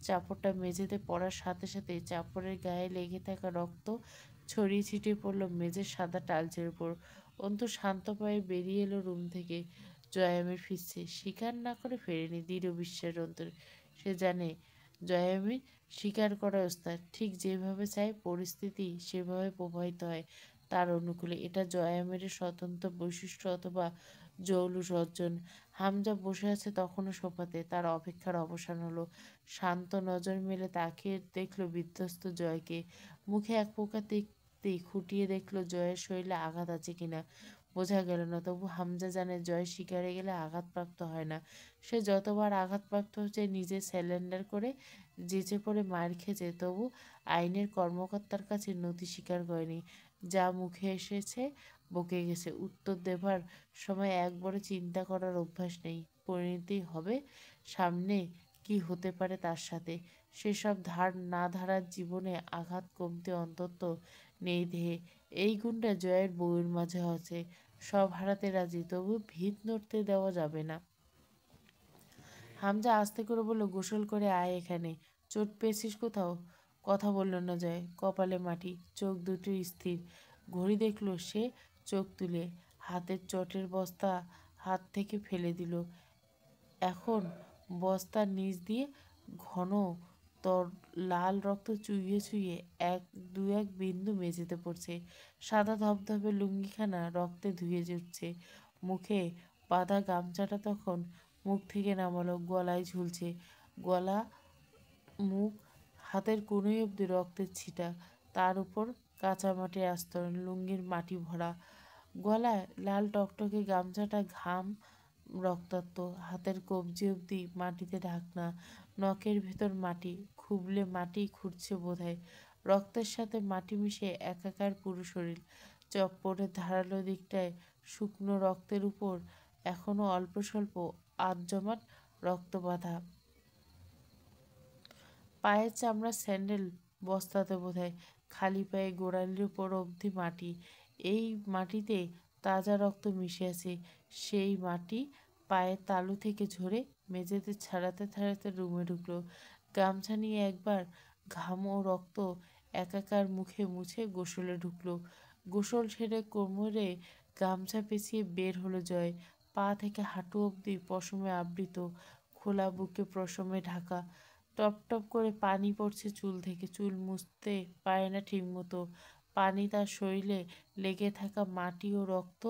চাপড়টা মেঝেতে পড়ার সাথে সাথে চাপড়ের গায়ে লেগে থাকা রক্ত ছড়িয়ে ছিটিয়ে পড়ল মেঝের সাদা টাইলসের উপর। অন্তু শান্ত পায়ে বেরিয়ে এলো রুম থেকে। জয়ামির ফিরছে। স্বীকার না করে ফেরেনি দৃঢ় বিশ্বাসের অন্তরে। সে জানে জয়ামির স্বীকার করার ওস্তাদ। ঠিক যেভাবে চায় পরিস্থিতি সেভাবে প্রবাহিত হয় তার অনুকূলে। এটা জয়ামিরের স্বতন্ত্র বৈশিষ্ট্য অথবা জৌলুস অর্জন। হামজা বসে আছে তখনও সোফাতে। তার অপেক্ষার অবসান হলো। শান্ত নজর মেলে তাকিয়ে দেখল বিধ্বস্ত জয়কে। মুখে এক প্রকার দেখতেই খুঁটিয়ে দেখল জয়ের শরীরে আঘাত আছে কিনা। বোঝা গেল না। তবু হামজা জানে জয় শিকারে গেলে আঘাতপ্রাপ্ত হয় না। সে যতবার আঘাতপ্রাপ্ত হচ্ছে নিজে স্যালেন্ডার করে যেচে পড়ে মার খেয়েছে, তবু আইনের কর্মকর্তার কাছে নথি স্বীকার করেনি। যা মুখে এসেছে বকে গেছে। উত্তর দেবার সময় একবারও চিন্তা করার অভ্যাস নেই। পরিণতি হবে সামনে কি হতে পারে তার সাথে। সেসব ধার না ধারার জীবনে আঘাত কমতে অন্তত নেই দেহে। এই গুণটা জয়ের বউয়ের মাঝে আছে। সব হারাতে রাজি, তবু ভিত নড়তে দেওয়া যাবে না। হামজা আস্তে করে বলল, গোসল করে আয় এখানে। চোট পেয়েছিস কোথাও? কথা বলল না জয়। কপালে মাটি, চোখ দুটি স্থির। ঘড়ি দেখল সে, চোখ তুলে। হাতের চটের বস্তা হাত থেকে ফেলে দিল। এখন বস্তার নিচ দিয়ে ঘন তর লাল রক্ত চুইয়ে চুইয়ে দু এক বিন্দু মেঝেতে পড়ছে। সাদা ধবধবে লুঙ্গিখানা রক্তে ধুয়ে উঠছে। মুখে বাঁধা গামছাটা তখন মুখ থেকে নামালো, গলায় ঝুলছে। গলা, মুখ, হাতের কনুই অবধি রক্তের ছিটা। তার উপর কাঁচা মাটির আস্তরণ, লুঙ্গির মাটি ভরা। গলায় লাল টকটকে গামছাটা ঘাম রক্তাক্ত। হাতের কবজি অবধি মাটিতে ঢাকনা। নখের ভেতর মাটি, খুবলে মাটি খুঁড়ছে বোধহয়। রক্তের সাথে মাটি মিশে একাকার পুরো শরীর। চপ্পরের ধারালো দিকটায় শুকনো রক্তের উপর এখনো অল্প স্বল্প আধ জমাট রক্ত বাঁধা। পায়ের চামড়ার স্যান্ডেল বস্তাতে বোধহয়। খালি পায়ে গোড়ালির উপর অবধি মাটি। এই মাটিতে তাজা রক্ত মিশে আছে। সেই মাটি পায়ের তালু থেকে ঝরে মেঝেতে ছাড়াতে ছাড়াতে রুমে ঢুকলো। গামছা নিয়ে একবার ঘাম ও রক্ত একাকার মুখে মুছে গোসলে ঢুকলো। গোসল সেরে কোমরে গামছা পেঁচিয়ে বের হলো জয়। পা থেকে হাঁটু অবধি পশমে আবৃত, খোলা বুকে পশমে ঢাকা। টপ টপ করে পানি পড়ছে চুল থেকে। চুল মুছতে পারে না ঠিকমতো। পানি তার শরীরে লেগে থাকা মাটি ও রক্ত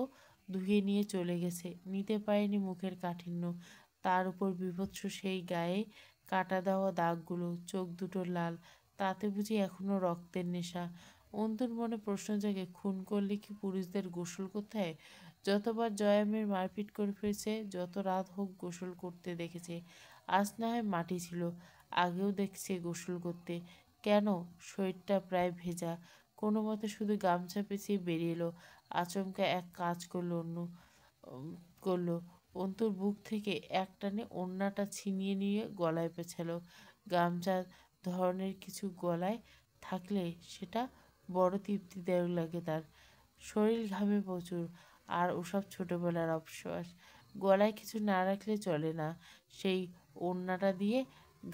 ধুয়ে নিয়ে চলে গেছে। নিতে পারেনি মুখের কাঠিন্য। তার উপর বীভৎস সেই গায়ে কাটা দেওয়া দাগগুলো। চোখ দুটো লাল। তাতে বুঝি এখনো রক্তের নেশা। অন্তুর মনে প্রশ্ন জাগে, খুন করলে কি পুরুষদের গোসল করতে হয়? যতবার জয়ামের মারপিট করে ফিরেছে, যত রাত হোক গোসল করতে দেখেছে। আজ না হয় মাটি ছিল, আগেও দেখছে গোসল করতে। কেন? শরীরটা প্রায় ভেজা। কোনো মতে শুধু গামছা পেঁচিয়ে বেরিয়ে এলো। আচমকা এক কাজ করলো করলো। অন্তুর বুক থেকে এক টানে ওড়নাটা ছিনিয়ে নিয়ে গলায় পেঁচালো। গামছা ধরনের কিছু গলায় থাকলে সেটা বড় তৃপ্তিদায়ক লাগে তার। শরীর ঘামে প্রচুর। আর ওসব ছোটবেলার অবশ্বাস। গলায় কিছু না রাখলে চলে না। সেই ওড়নাটা দিয়ে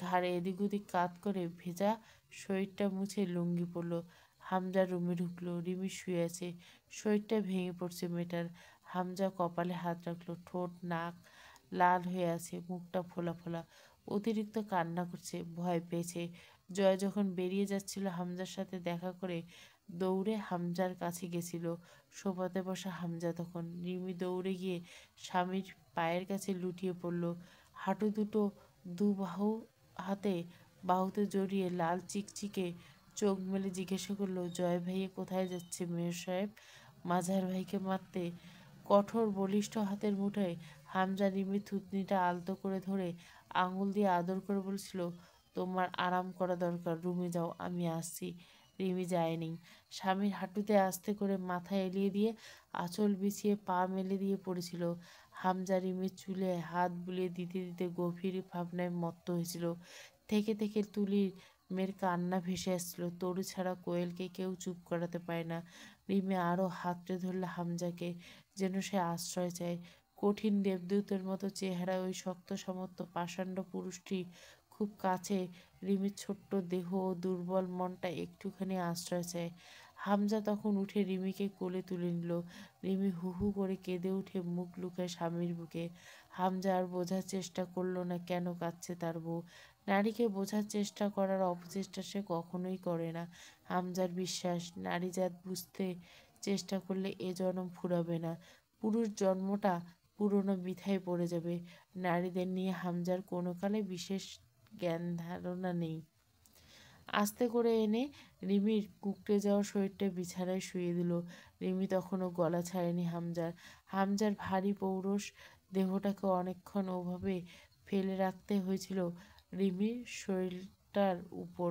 ঘাড়ে এদিক ওদিক কাত করে ভেজা শরীরটা মুছে লুঙ্গি পরল। হামজা রুমে ঢুকলো। রিমি শুয়ে আছে। শরীরটা ভেঙে পড়ছে মেয়েটার। হামজা কপালে হাত রাখলো। ঠোঁট নাক লাল হয়ে আছে, মুখটা ফোলা ফোলা। অতিরিক্ত কান্না করছে, ভয় পেয়েছে। জয় যখন বেরিয়ে যাচ্ছিল হামজার সাথে দেখা করে দৌড়ে হামজার কাছে গেছিল। সোফাতে বসা হামজা তখন। রিমি দৌড়ে গিয়ে স্বামীর পায়ের কাছে লুটিয়ে পড়ল। হাঁটু দুটো দু হাতে বাহুতে জড়িয়ে লাল চিকচিকে চোখ মেলে জিজ্ঞাসা করলো, জয় ভাইয়ে কোথায় যাচ্ছে মেয়র সাহেব? মাঝার ভাইকে মারতে? কঠোর বলিষ্ঠ হাতের মুঠোয় হামজা রিমির থুতনিটা আলতো করে ধরে আঙুল দিয়ে আদর করে বলছিল, তোমার আরাম করা দরকার, রুমে যাও, আমি আসছি। রিমি যায়নি। স্বামীর হাঁটুতে আস্তে করে মাথা এলিয়ে দিয়ে আঁচল বিছিয়ে পা মেলে দিয়ে পড়েছিল। হামজা রিমির চুলে হাত বুলিয়ে দিতে দিতে গভীর ভাবনায় মত্ত হয়েছিল। থেকে থেকে তুলির মেয়ের কান্না ভেসে আসছিল। তরু ছাড়া কোয়েলকে কেউ চুপ করাতে পারে না। রিমি আরও হাতড়ে ধরল হামজাকে, যেন সে আশ্রয় চায়। কঠিন দেবদূতের মতো চেহারা ওই শক্ত সমর্থ পাষাণ্ড পুরুষটি খুব কাছে। রিমির ছোট্ট দেহ ও দুর্বল মনটা একটুখানি আশ্রয় চায়। হামজা তখন উঠে রিমিকে কোলে তুলে নিল। রিমি হু হু করে কেঁদে উঠে মুখ লুকায় স্বামীর বুকে। হামজা আর বোঝার চেষ্টা করলো না কেন কাঁদছে তার বউ। নারীকে বোঝার চেষ্টা করার অপচেষ্টা সে কখনোই করে না। হামজার বিশ্বাস, নারীজাত বুঝতে চেষ্টা করলে এ জনম ফুরাবে না। পুরুষ জন্মটা পুরনো বৃথায় পড়ে যাবে। নারীদের নিয়ে হামজার কোনো কালে বিশেষ জ্ঞান ধারণা নেই। আস্তে করে এনে রিমির কুঁকড়ে যাওয়া শরীরটা বিছানায় শুয়ে দিল। রিমি তখনও গলা ছাড়েনি হামজার। হামজার ভারী পৌরুষ দেহটাকে অনেকক্ষণ ওভাবে ফেলে রাখতে হয়েছিল রিমির শরীরটার উপর।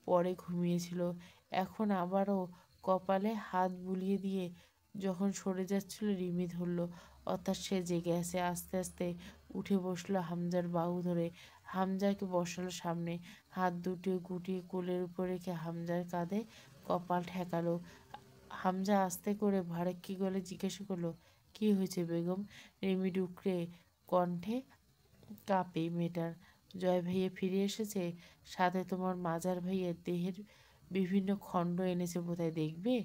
পরে ঘুমিয়েছিল। এখন আবারও কপালে হাত বুলিয়ে দিয়ে যখন সরে যাচ্ছিল রিমি ধরল, অর্থাৎ সে জেগে আছে। আস্তে আস্তে উঠে বসলো হামজার বাহু ধরে। হামজাকে বসালো সামনে। হাত দুটো গুটিয়ে কোলের উপর রেখে হামজার কাঁধে কপাল ঠেকালো। হামজা আস্তে করে ভাড়াক্কি গলে জিজ্ঞাসা করলো, কি হয়েছে বেগম? রিমি ডুকরে কণ্ঠে কাঁপে মেয়েটার। জয় ভাইয়া ফিরে এসেছে, সাথে তোমার মাজার ভাইয়ের দেহের বিভিন্ন খণ্ড এনেছে বোধহয়, দেখবে?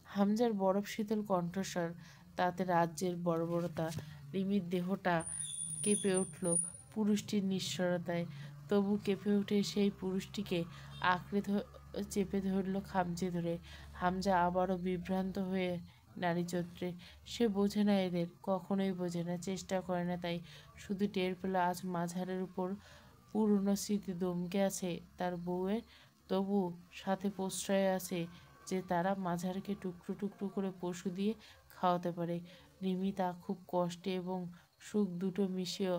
হামজার বরফ শীতল কণ্ঠস্বর, তাতে রাজ্যের বর্বরতা। রিমির দেহটা কেঁপে উঠল পুরুষটির নিষ্ঠুরতায়। তবু কেঁপে উঠে সেই পুরুষটিকে আঁকড়ে চেপে ধরল খামচে ধরে। হামজা আবারও বিভ্রান্ত হয়ে নারী চরিত্রে। সে বোঝে না এদের, কখনোই বোঝে না, চেষ্টা করে না তাই। শুধু টের পেল আজ মাঝারের উপর পুরনো স্মৃতি দমকে আছে তার বউয়ের, তবু সাথে প্রশ্রয় আছে যে তারা মাঝারকে টুকরো টুকরো করে পশু দিয়ে খাওয়াতে পারে। রিমি তা খুব কষ্টে এবং সুখ দুটো মিশিয়ে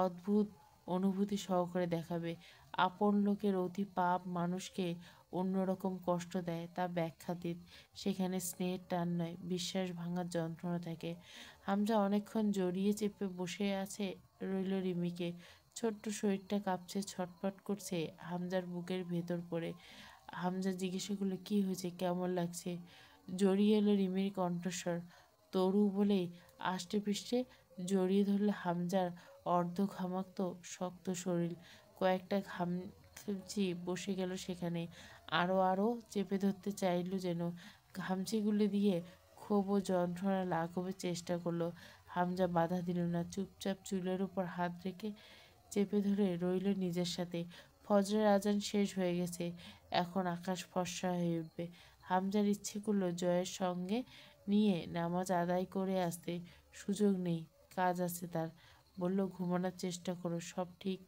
অদ্ভুত অনুভূতি সহকারে দেখাবে। আপন লোকের অতি পাপ মানুষকে অন্যরকম কষ্ট দেয়, তা ব্যাখ্যাতীত। সেখানে স্নেহের টান নয়, বিশ্বাস ভাঙার যন্ত্রণা থাকে। হামজা অনেকক্ষণ জড়িয়ে চেপে বসে আছে রইল রিমিকে। ছোট্ট শরীরটা কাঁপছে, ছটফট করছে হামজার বুকের ভেতর পড়ে। হামজা জিজ্ঞাসা করলো, কি হয়েছে, কেমন লাগছে? জড়িয়ে এলো রিমির কণ্ঠস্বর। তরু বলেই আষ্টে পৃষ্ঠে জড়িয়ে ধরলে হামজার অর্ধঘামাক্ত শক্ত শরীর। কয়েকটা ঘামচি বসে গেল সেখানে। আরও আরও চেপে ধরতে চাইল যেন। ঘামচিগুলো দিয়ে ক্ষোভ ও যন্ত্রণা লাঘবের চেষ্টা করলো। হামজা বাধা দিল না, চুপচাপ চুলের উপর হাত রেখে চেপে ধরে রইল নিজের সাথে। ফজরের আজান শেষ হয়ে গেছে, এখন আকাশ ফর্সা হয়ে উঠবে। হামজার ইচ্ছে করলো জয়ের সঙ্গে নিয়ে নামাজ আদায় করে আসতে। সুযোগ নেই, কাজ আছে তার। বলল, ঘুমানোর চেষ্টা করো, সব ঠিক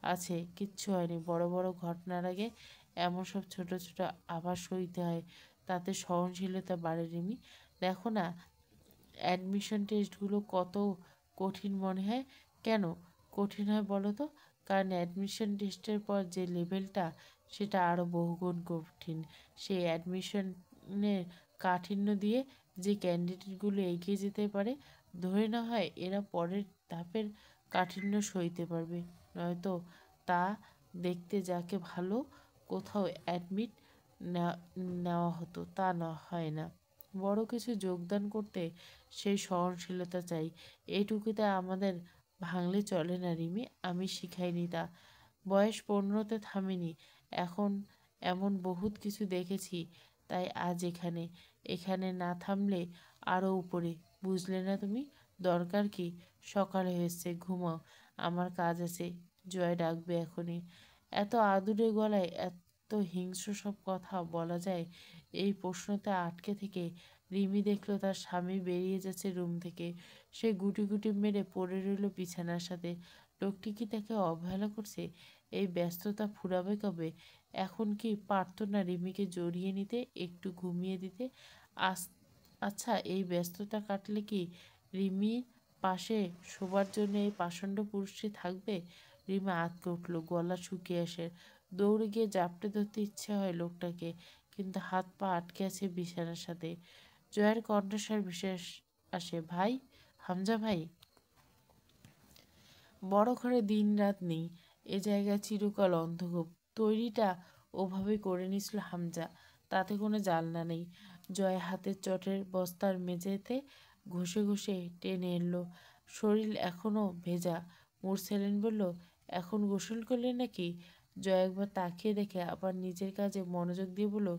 আছে, কিচ্ছু হয়নি। বড় বড় ঘটনার আগে এমন সব ছোট ছোট আভাস সইতে হয়, তাতে সহনশীলতা বাড়ে রিমি। দেখো না, অ্যাডমিশন টেস্টগুলো কত কঠিন মনে হয়। কেন কঠিন হয় বলো তো? কারণ অ্যাডমিশন টেস্টের পর যে লেভেলটা, সেটা আরও বহুগুণ কঠিন। সেই অ্যাডমিশনের কাঠিন্য দিয়ে যে ক্যান্ডিডেটগুলো এগিয়ে যেতে পারে, ধরে না হয় এরা পরের ধাপের কাঠিন্য সইতে পারবে। নয়তো তা দেখতে যাকে ভালো কোথাও অ্যাডমিট নেওয়া হতো, তা না হয় না। বড় কিছু যোগদান করতে সেই সহনশীলতা চাই। এইটুকুতে আমাদের ভাঙলে চলে না রিমি, আমি শিখাইনি তা। বয়স 15তে থামিনি, এখন এমন বহুত কিছু দেখেছি, তাই আজ এখানে। এখানে না থামলে আরও উপরে, বুঝলে না তুমি? দরকার কি? সকাল হয়েছে, ঘুমাও, আমার কাজ আছে। জয় ডাকবে এখনই। এত আদুরে গলায় এত হিংস্র সব কথা বলা যায়, এই প্রশ্নতে আটকে থেকে রিমি দেখল তার স্বামী বেরিয়ে যাচ্ছে রুম থেকে। সে গুটি গুটি মেরে পড়ে রইল বিছানার সাথে। লোকটি কি তাকে অবহেলা করছে? এই ব্যস্ততা ফুরাবে কবে? এখন কি পারত না রিমিকে জড়িয়ে নিতে, একটু ঘুমিয়ে দিতে? আচ্ছা, এই ব্যস্ততা কাটলে কি রিমির পাশে শোবার জন্য এই পাষণ্ড পুরুষটি থাকবে? রিমা আঁতকে উঠল, গলা শুকিয়ে আসে। দৌড়ে গিয়ে জাপটে ধরতে ইচ্ছে হয় লোকটাকে, কিন্তু হাত পা আটকে আছে বিছানার সাথে। জয়ের কণ্ঠস্বর বিশেষ আসে, ভাই, হামজা ভাই। বড় ঘরে দিন রাত নেই, এ জায়গা চিরকাল অন্ধকূপ। তৈরিটা ওভাবে করে নিছিল হামজা, তাতে কোনো জানলা নেই। জয় হাতের চটের বস্তার মেঝেতে ঘষে ঘষে টেনে এলো। শরীর এখনো ভেজা। মুরসেলিন বলল, এখন গোসল করলে নাকি? জয় একবার তাকিয়ে দেখে আবার নিজের কাজে মনোযোগ দিয়ে বলল,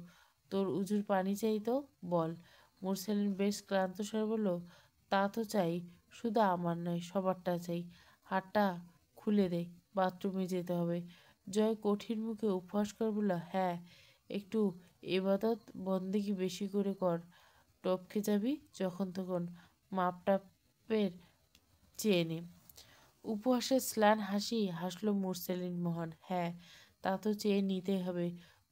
তোর উজুর পানি চাই তো বল। মুরসেলিন বেশ ক্লান্ত স্বরে বলল, তা তো চাই, শুধু আমার নয়, সবারটা চাই। হাতটা খুলে দে, বাথরুমে যেতে হবে। জয় কঠিন মুখে উপহাস করে বলল, হ্যাঁ, একটু এবাদত বন্দেগি বেশি করে কর, টপকে যাবি যখন তখন, মাপটাপের চেয়ে নে। উপহাসের স্লান হাসি হাসল মুরসেলিন মোহন। হ্যাঁ, তা তো চেয়ে নিতেই হবে।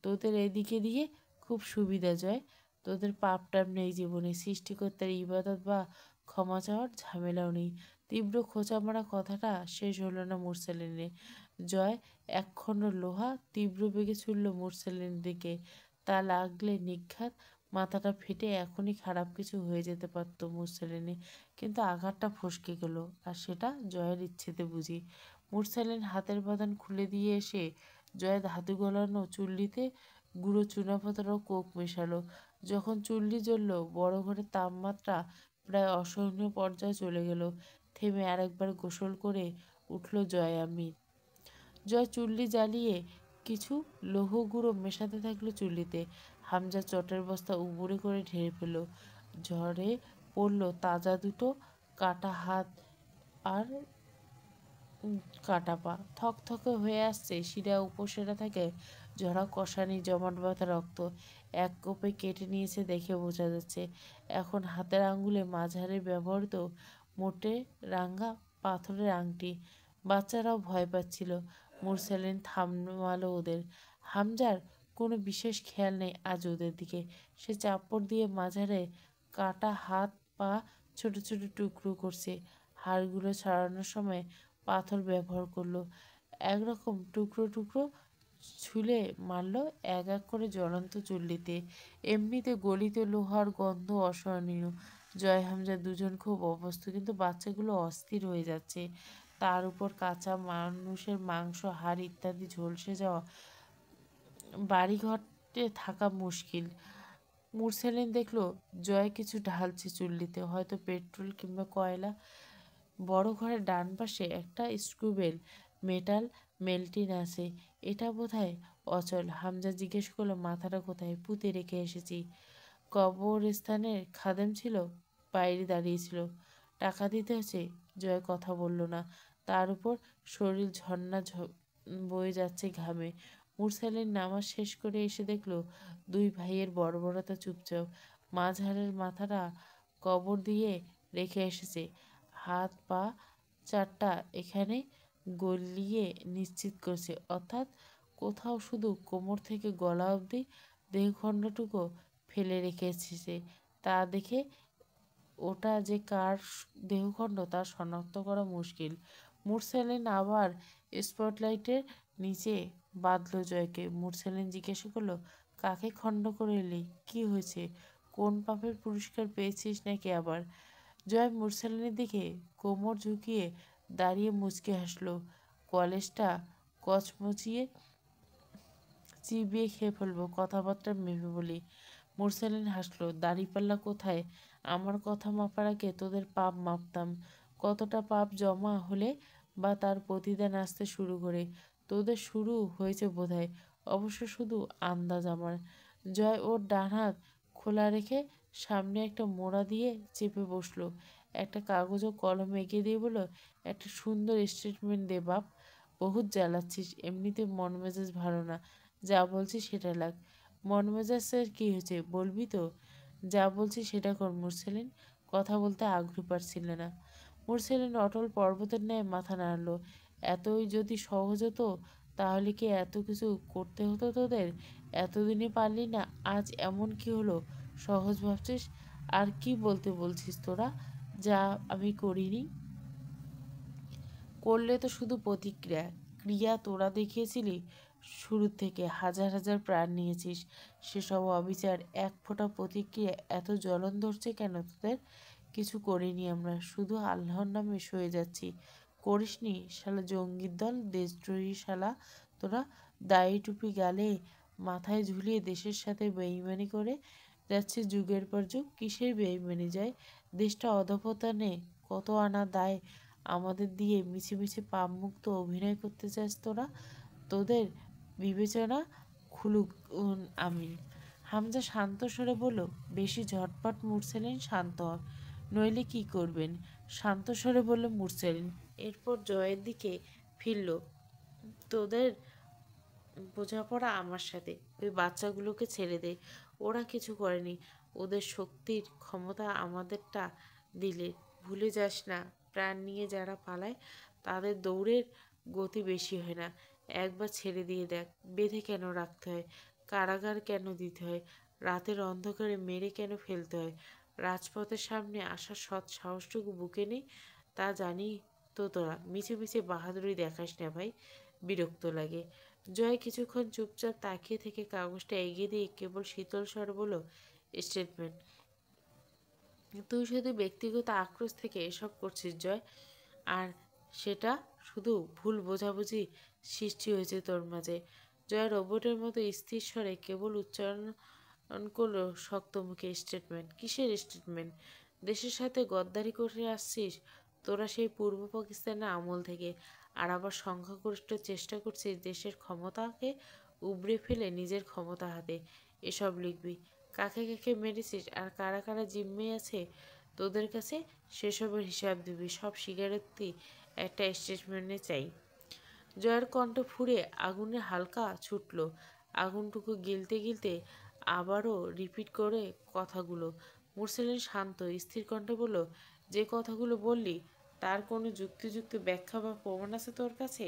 তোদের এদিকে দিয়ে খুব সুবিধা জয়, তোদের পাপ টাপ নেই জীবনে, সৃষ্টিকর্তার ইবাদত বা ক্ষমা চাওয়ার ঝামেলাও নেই। তীব্র খোঁচা মারা কথাটা শেষ হলো না মুরসেলিনের। জয় একখণ্ড লোহা তীব্র বেগে ছুড়ল মুরসেলিনের দিকে। তা লাগলে নিঘাত মাথাটা ফেটে এখনই খারাপ কিছু হয়ে যেতে পারত মুরসেলিনের। কিন্তু আঘাতটা ফসকে গেল, আর সেটা জয়ের ইচ্ছেতে বুঝি। মুরসালিন হাতের বাঁধন খুলে দিয়ে এসে জয় ধাতু গলানো চুল্লিতে গুঁড়ো চুনাপাতার ও কোক মেশালো। যখন চুল্লি জ্বলল, বড় ঘরের তাপমাত্রা প্রায় অসহনীয় পর্যায়ে চলে গেল। থেমে আরেকবার গোসল করে উঠল জয়। জয় চুল্লি জ্বালিয়ে কিছু লৌহ গুঁড়ো মেশাতে থাকলো চুল্লিতে। হামজা চটের বস্তা উবুড়ে করে ঢেলে ফেলল। ঝড়ে পড়ল তাজা দুটো কাটা হাত আর কাটা পা। থকথকে হয়ে আসছে শিরা, উপশিরা থেকে ঝরা কষানি জমাট বাঁধা রক্ত এক কোপে কেটে নিয়েছে দেখে বোঝা যাচ্ছে। এখন হাতের আঙ্গুলে মাঝারে ব্যবহৃত মোটে রাঙা পাথরের আংটি। বাচ্চারাও ভয় পাচ্ছিল। মুরসালিন থামালো ওদের। হামজার কোনো বিশেষ খেয়াল নেই আজ ওদের দিকে। সে চাপড় দিয়ে মাঝারে কাটা হাত পা ছোট ছোট টুকরো করছে। হাড়গুলো ছাড়ানোর সময় পাথর ব্যবহার করলো। একরকম টুকরো টুকরো ছুলে মারল এক এক করে জ্বলন্ত চুল্লিতে। এমনিতে গলিত লোহার গন্ধ অসহনীয়। জয় হামজা দুজন খুব অবস্থ, কিন্তু বাচ্চাগুলো অস্থির হয়ে যাচ্ছে। তার উপর কাঁচা মানুষের মাংস, হাড় ইত্যাদি ঝলসে যাওয়া। বাড়িঘর থাকা মুশকিল। মুরসেলিন দেখলো জয় কিছু ঢালছে চুল্লিতে, হয়তো পেট্রোল কিংবা কয়লা। বড় ঘরের ডান পাশে একটা স্ক্রুবেল মেটাল মেল্টিন আছে। এটা বোধহয় অচল। হামজা জিজ্ঞেস করলো, মাথাটা কোথায়? পুঁতে রেখে এসেছি। কবরস্থানের খাদেম ছিল, বাইরে দাঁড়িয়েছিল। টাকা দিতে হচ্ছে। জয় কথা বলল না। তার উপর শরীর ঝর্ণা বয়ে যাচ্ছে ঘামে। মুরসালিন নামাজ শেষ করে এসে দেখলো দুই ভাইয়ের বর্বরতা চুপচাপ। মাঝারের মাথাটা কবর দিয়ে রেখে এসেছে। হাত পা চারটা এখানে গলিয়ে নিশ্চিত করছে, অর্থাৎ কোথাও শুধু কোমর থেকে গলা অবধি দেহখণ্ডটুকু ফেলে রেখে এসেছে। তা দেখে ওটা যে কার দেহখণ্ড তা শনাক্ত করা মুশকিল। মুরসেলিন আবার স্পটলাইটের নিচে বাঁধল জয়কে। মুরসেলিন জিজ্ঞাসা করলো, কাকে খণ্ড করে এলি? কি হয়েছে? কোন পাপের পুরস্কার পেয়েছিস নাকি আবার? জয় মুরসেলিনের দিকে কোমর ঝুঁকিয়ে দাঁড়িয়ে মুচকে হাসলো। কলেজটা কচমচিয়ে চিবিয়ে খেয়ে ফেলবো, কথাবার্তা মেপে বলি। মুরসেলিন হাসলো। দাড়িপাল্লা কোথায়? আমার কথা মাপার আগে তোদের পাপ মাপতাম। কতটা পাপ জমা হলে বা তার প্রতিদান আসতে শুরু করে। তোদের শুরু হয়েছে বোধহয়, অবশ্য শুধু আন্দাজ আমার। জয় ওর ডান হাত খোলা রেখে সামনে একটা মোড়া দিয়ে চেপে বসলো। একটা কাগজ ও কলম এগিয়ে দিয়ে বলল, একটা সুন্দর স্টেটমেন্ট দে বাপ। বহুত জ্বালাচ্ছিস, এমনিতে মন মেজাজ ভালো না। যা বলছি সেটা লাগ। মন মেজাজের কি হয়েছে বলবি তো? যা বলছি সেটা কর মুরসেলিন। কথা বলতে আগ্রহ পাচ্ছিল না। মুরসেলিন অটল পর্বতের ন্যায় মাথা নাড়ল। এতই যদি সহজ হতো তাহলে কি এত কিছু করতে হতো তোদের? এতদিনে পারলি না, আজ এমন কি হলো সহজ ভাবছিস? আর কি বলতে বলছিস তোরা, যা আমি করিনি? করলে তো শুধু প্রতিক্রিয়া। ক্রিয়া তোরা দেখিয়েছিলি শুরু থেকে, হাজার হাজার প্রাণ নিয়েছিস। সেসব অবিচার, এক ফোঁটা প্রতিক্রিয়া এত জ্বলন ধরছে কেন তোদের? কিছু করিনি আমরা, শুধু আল্লাহর নামে সয়ে যাচ্ছি। করিসনি শালা জঙ্গির দল, দেশদ্রোহী শালা তোরা। দাড়ি টুপি গালে মাথায় ঝুলিয়ে দেশের সাথে বেইমানি করে যাচ্ছে যুগের পর যুগ। কিসের বেইমানি যায়? দেশটা অধঃপতনে কত আনা দায় আমাদের দিয়ে মিছে পাপ মুক্ত অভিনয় করতে চাস তোরা? তোদের বিবেচনা খুলুক। আমিন। হামজা শান্ত স্বরে বলল, বেশি ঝটপট মুরসেলিন, শান্ত হ, নইলে কি করবেন? শান্ত স্বরে বলল মুরসেলিন। এরপর জয়ের দিকে ফিরল। তোদের বোঝাপড়া আমার সাথে। ওই বাচ্চাগুলোকে ছেড়ে দে, ওরা কিছু করেনি। ওদের শক্তির ক্ষমতা আমাদেরটা দিলে। ভুলে যাস না, প্রাণ নিয়ে যারা পালায় তাদের দৌড়ের গতি বেশি হয় না। একবার ছেড়ে দিয়ে দেখ। বেঁধে কেন রাখতে হয়? কারাগার কেন দিতে হয়? রাতের অন্ধকারে মেরে কেন ফেলতে হয়? রাজপথের সামনে আসার সৎ সাহসটুকু বুকে নেই, তা জানি তো তোরা। মিছে বাহাদুরি দেখাস না ভাই, বিরক্ত লাগে। জয় কিছুক্ষণ চুপচাপ তাকিয়ে থেকে কাগজটা এগিয়ে দিয়ে কেবল শীতল স্বর বলল, স্টেটমেন্ট। তুই শুধু ব্যক্তিগত আক্রোশ থেকে এসব করছিস জয়, আর সেটা শুধু ভুল বোঝাবুঝি সৃষ্টি হয়েছে তোর মাঝে। জয় রোবটের মতো স্থির স্বরে কেবল উচ্চারণ করলো শক্ত মুখে, স্টেটমেন্ট? কিসের স্টেটমেন্ট? দেশের সাথে গদ্দারি করে আসছিস তোরা সেই পূর্ব পাকিস্তানের আমল থেকে, আর আবার সংখ্যাগরিষ্ঠ চেষ্টা করছিস দেশের ক্ষমতাকে উবড়ে ফেলে নিজের ক্ষমতা হাতে। এসব লিখবি? কাকে কাকে মেরেছিস আর কারা কারা জিম্মে আছে তোদের কাছে, সেসবের হিসাব দিবি। সব স্বীকারোক্তি একটা স্টেটমেন্টে চাই। জয়ের কণ্ঠ ফুঁড়ে আগুনে হালকা ছুটল। আগুনটুকু গিলতে গিলতে আবারও রিপিট করে কথাগুলো। মুরসেলিন শান্ত স্থির কণ্ঠে বলল, যে কথাগুলো বললি তার কোনো যুক্তিযুক্ত ব্যাখ্যা বা প্রমাণ আছে তোর কাছে?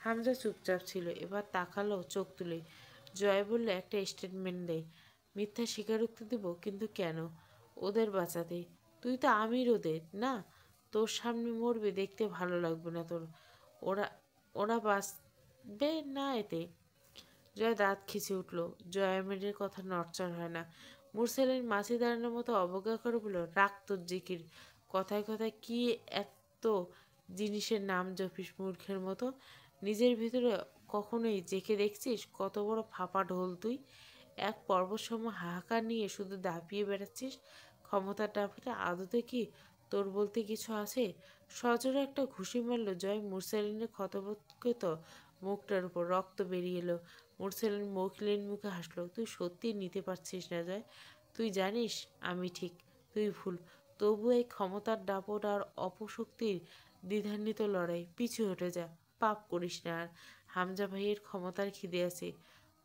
হামজা চুপচাপ ছিল, এবার তাকালো চোখ তুলে। জয় বলল, একটা স্টেটমেন্ট দে। মিথ্যা স্বীকারোক্তি দেব, কিন্তু কেন? ওদের বাঁচাতে। তুই তো আমির ওদের, না? তোর সামনে মরবে দেখতে ভালো লাগবে না তোর? ওরা ওরা বাঁচবে না এতে? জয় দাঁত খিচে উঠল। জয় আমিরের কথা নড়চড় হয় না। মুরসেলের মাঝে দাঁড়ানোর মতো অবজ্ঞা করে বলল, রাখ তোর জিকির। কথায় কথায় কি এত জিনিসের নাম জপিস মূর্খের মতো? নিজের ভিতরে কখনোই জেকে দেখছিস কত বড় ফাঁপা ঢোল তুই? এক পর্বতসম হাহাকার নিয়ে শুধু দাপিয়ে বেড়াচ্ছিস। ক্ষমতার দাপটে আদতে কি তোর বলতে কিছু আছে? সজোরে একটা ঘুষি মারল জয় মুরসেলিনের ক্ষতবিক্ষত মুখটার উপর। রক্ত বেরিয়ে এলো। মুরসেলিন মৌখিলীন মুখে হাসলো। তুই সত্যি নিতে পারছিস না জয়। তুই জানিস আমি ঠিক, তুই ভুল। তবু এই ক্ষমতার দাপট আর অপশক্তির দ্বিধান্বিত লড়াই, পিছু হটে যা। পাপ করিস না আর। হামজা ভাইয়ের ক্ষমতার খিদে আছে,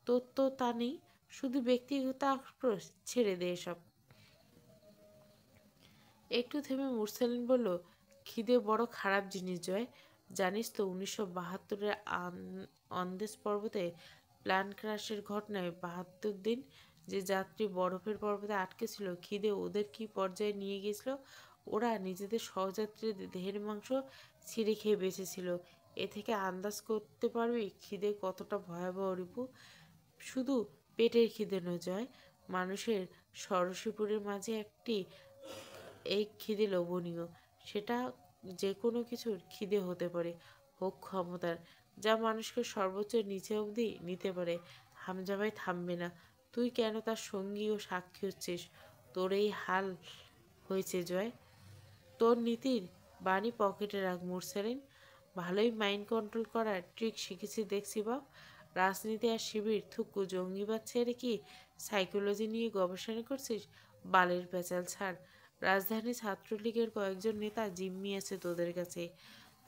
তোর তো তা নেই। শুধু ব্যক্তিগত আক্রোশ, ছেড়ে দে এসব। একটু থেমে মুরসালিন বলল, খিদে বড় খারাপ জিনিস জয়। জানিস তো 1972-এর অন্দেজ পর্বতে প্ল্যান ক্রাশের ঘটনায় 72 দিন যে যাত্রী বরফের পর্বতে আটকে ছিল, খিদে ওদের কি পর্যায়ে নিয়ে গেছিল। ওরা নিজেদের সহযাত্রীদের দেহের মাংস ছিঁড়ে খেয়ে বেঁচেছিল। এ থেকে আন্দাজ করতে পারবি খিদে কতটা ভয়াবহ রিপু। শুধু পেটের খিদে নয় জয়, মানুষের ষড়শিপুরের মাঝে একটি এই খিদে লোভনীয়। সেটা যে কোনো কিছুর খিদে হতে পারে, হোক ক্ষমতার, যা মানুষকে সর্বোচ্চ নিচে অবধি নিতে পারে। হামজা ভাই থামবে না। তুই কেন তার সঙ্গী ও সাক্ষী হচ্ছিস? তোর এই হাল হয়েছে জয়। তোর নীতির বাণী পকেটে রাখ মুরসেলিন। ভালোই মাইন্ড কন্ট্রোল করার ট্রিক শিখেছি দেখছি বাপ। রাজনীতি আর শিবির থুকু জঙ্গিবাদ ছেড়ে কি সাইকোলজি নিয়ে গবেষণা করছিস? বালের পেঁচাল ছাড়। রাজধানী ছাত্রলীগের কয়েকজন নেতা জিম্মি আছে তোদের কাছে,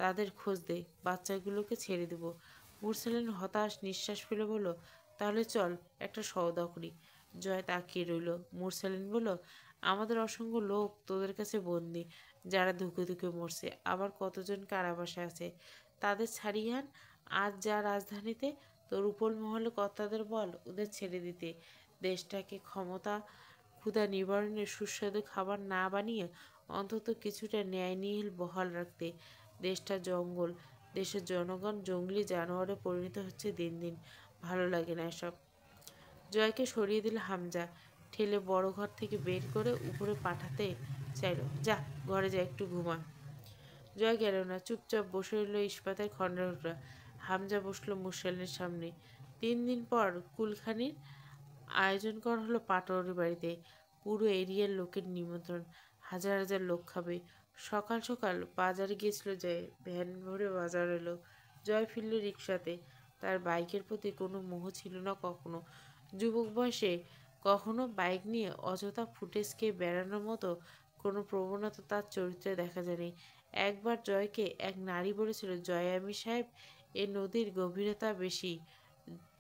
তাদের খোঁজ দে, বাচ্চাগুলোকে ছেড়ে দেব। মুরসেলিন হতাশ নিঃশ্বাস ফেলে বলল, তাহলে চল একটা সওদা করি। জয় তাকিয়ে রইল। মুরসেলিন বলল, আমাদের অসংখ্য লোক তোদের কাছে বন্দি, যারা ধুকে ধুকে মরছে, আবার কতজন কারাবাসে আছে। তাদের ছাড়িয়ে আন। আজ যা রাজধানীতে, তোর উপর মহলে কর্তাদের বল ওদের ছেড়ে দিতে। দেশটাকে ক্ষমতা ক্ষুধা নিবারণের সুস্বাদু খাবার না বানিয়ে অন্তত কিছুটা ন্যায় বহাল রাখতে। দেশটা জঙ্গল, দেশের জনগণ জঙ্গলি জানোয়ারে পরিণত হচ্ছে দিন দিন। ভালো লাগে না এসব। জয়কে সরিয়ে দিল হামজা। ঠেলে বড় ঘর থেকে বের করে উপরে পাঠাতে চাইল। যা, ঘরে যা, একটু ঘুমা। জয় গেল না, চুপচাপ বসে রইল ইস্পাতের খণ্ডের উপর। হামজা বসলো মুরসালিনের সামনে। 3 দিন পর কুলখানির আয়োজন করা হলো পাটোয়ারি বাড়িতে। পুরো এরিয়ার লোকের নিমন্ত্রণ। হাজার হাজার লোক খাবে। সকাল সকাল বাজারে গিয়েছিল জয়। ভ্যান ভরে বাজার এলো। জয় ফিরল রিকশাতে। তার বাইকের প্রতি কোনো মোহ ছিল না কখনো। যুবক বয়সে কখনো বাইক নিয়ে অযথা ফুটেজ খেয়ে বেড়ানোর মতো কোনো প্রবণতা তার চরিত্রে দেখা যায়নি। একবার জয়কে এক নারী বলেছিল, জয় আমি সাহেব, এ নদীর গভীরতা বেশি,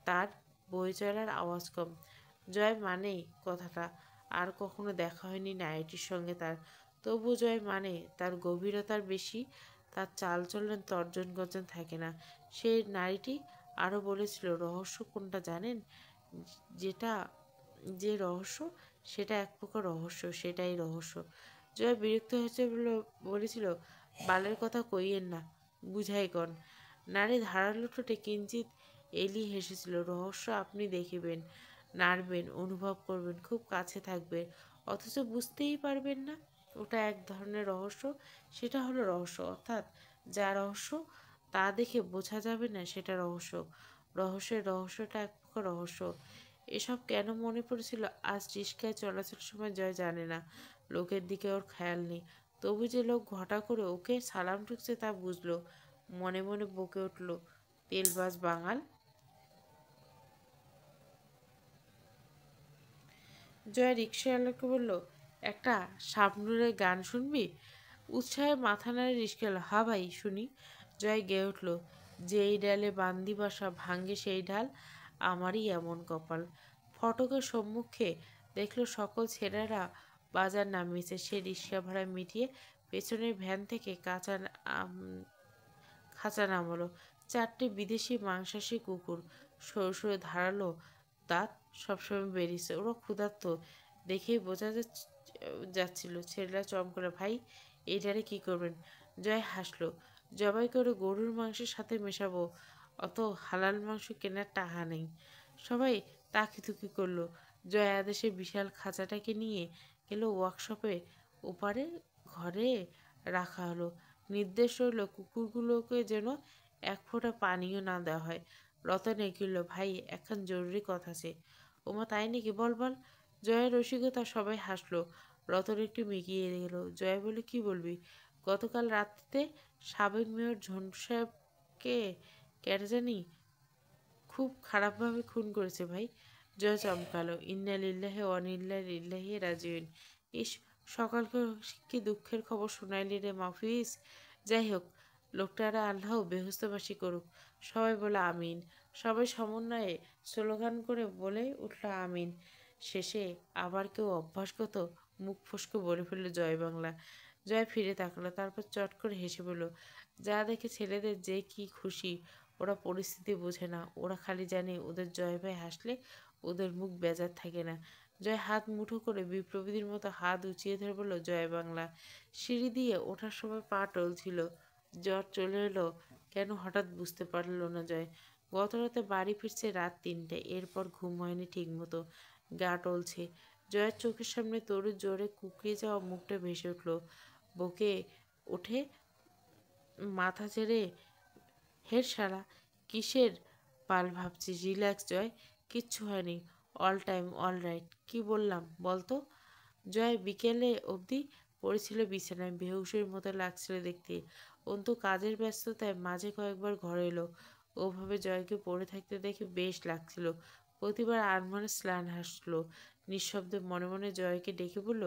তার বয়ে চলার আওয়াজ কম। জয় মানে কথাটা। আর কখনো দেখা হয়নি নারীটির সঙ্গে তার। তবু জয় মানে তার গভীরতার বেশি, তার চালচলন তর্জন গর্জন থাকে না। সেই নারীটি আরও বলেছিল, রহস্য কোনটা জানেন? যেটা যে রহস্য, সেটা এক প্রকার রহস্য, সেটাই রহস্য। জয় বিরক্ত হয়েছে বলেছিল, বালের কথা কইয়েন না, বুঝাই কন। নারী ধারালো ঠোঁটে কিঞ্চিত এলি হেসেছিল। রহস্য আপনি দেখিবেন, নাড়বেন, অনুভব করবেন, খুব কাছে থাকবেন, অথচ বুঝতেই পারবেন না। ওটা এক ধরনের রহস্য। সেটা হলো রহস্য, অর্থাৎ যা রহস্য তা দেখে বোঝা যাবে না সেটা রহস্য। রহস্যের রহস্যটা এক প্রকার রহস্য। এসব কেন মনে পড়েছিল আজ রিস্কায় চলাচলের সময় জয় জানে না। লোকের দিকে ওর খেয়াল নেই। তবু যে লোক ঘটা করে ওকে সালাম ঠুকছে তা বুঝলো। মনে মনে বকে উঠল, তেলবাজ বাঙাল। জয় রিক্সাওয়ালাকে বলল, একটা শাবনূরের গান শুনবি? উৎসাহে মাথা নাড়ে রিক্সাওয়ালা, হা ভাই শুনি। জয় গেয়ে উঠল, যেই ডালে বান্দি বাসা ভাঙ্গে সেই ঢাল, আমারই এমন কপাল। ফটকের সম্মুখে দেখলো সকল ছেলেরা বাজার নামিয়েছে। সে রিক্সা ভাড়া মিটিয়ে পেছনের ভ্যান থেকে খাঁচা নামালো। 4টে বিদেশি মাংসাশী কুকুর, সরু সরু ধারালো দাঁত সবসময় বেরিয়েছে। ওরা ক্ষুধার্ত দেখেই বোঝা যাচ্ছিল। ছেলেরা চমকালো, ভাই এইটারে কি করবেন? জয় হাসলো, জবাই করে গরুর মাংসের সাথে মেশাবো, অত হালাল মাংস কেনার টাকা নেই। সবাই তাকিতুকি করলো। জয় আদেশে বিশাল খাঁচাটাকে নিয়ে গেল ওয়ার্কশপে ওপারে ঘরে রাখা হলো। নির্দেশ রইল কুকুরগুলোকে যেন এক ফোঁটা পানিও না দেওয়া হয়। রতন এগিয়ে, ভাই একখান জরুরি কথা আছে। ওমা তাই নাকি, বল বল। জয়ের রসিকতা সবাই হাসলো। রতন একটু মিকিয়ে গেল। জয় বলে, কি বলবি? গতকাল রাত্রিতে সাবেক মেয়র ঝন্টু সাহেবকে কেটে জানি খুব খারাপভাবে খুন করেছে ভাই। জয় চমকালো। ইন্না লিল্লাহি ওয়া ইন্না ইলাইহি রাজিউন। ইস, সকালকে কি দুঃখের খবর শোনাইলি রে মাহফিজ। যাই হোক, লোকটারা আল্লাহ বেহুস্তবাসী করুক। সবাই বলে আমিন। সবাই সমন্বয়ে স্লোগান করে বলে উঠল আমিন। শেষে আবার কেউ অভ্যাসগত মুখ ফসকে বলে ফেলল জয় বাংলা। জয় ফিরে তাকালো, তারপর চট করে হেসে বলল, যা দেখে ছেলেদের যে কি খুশি। ওরা পরিস্থিতি বোঝে না, ওরা খালি জানে ওদের জয় ভাই হাসলে ওদের মুখ বেজার থাকে না। জয় হাত মুঠো করে বিপ্লবীদের মতো হাত উঁচিয়ে ধরে বলল, জয় বাংলা। সিঁড়ি দিয়ে ওঠার সময় পা টলছিল। জ্বর চলে এলো কেন হঠাৎ বুঝতে পারল না জয়। গত রাতে বাড়ি ফিরছে রাত ৩টে, এরপর ঘুম হয়নি ঠিক মতো, গা টলছে। জয়ের চোখের সামনে তরুর জোরে কুকড়িয়ে যাওয়া মুখটা ভেসে উঠল। বকে ওঠে মাথা ছেড়ে, হের শালা, কিসের পাল ভাবছিস? রিল্যাক্স জয়, কিচ্ছু হয়নি, অল টাইম অল রাইট। কি বললাম বলতো? জয় বিকেলে অবধি পড়েছিল বিছানায়, বেহুশের মতো লাগছিল দেখতে। অন্তু কাজের ব্যস্ততায় মাঝে কয়েকবার ঘরে এলো। ওভাবে জয়কে পড়ে থাকতে দেখে বেশ লাগছিল। প্রতিবার আরমানের স্নান হাসলো। নিঃশব্দে মনে মনে জয়কে ডেকে বলল,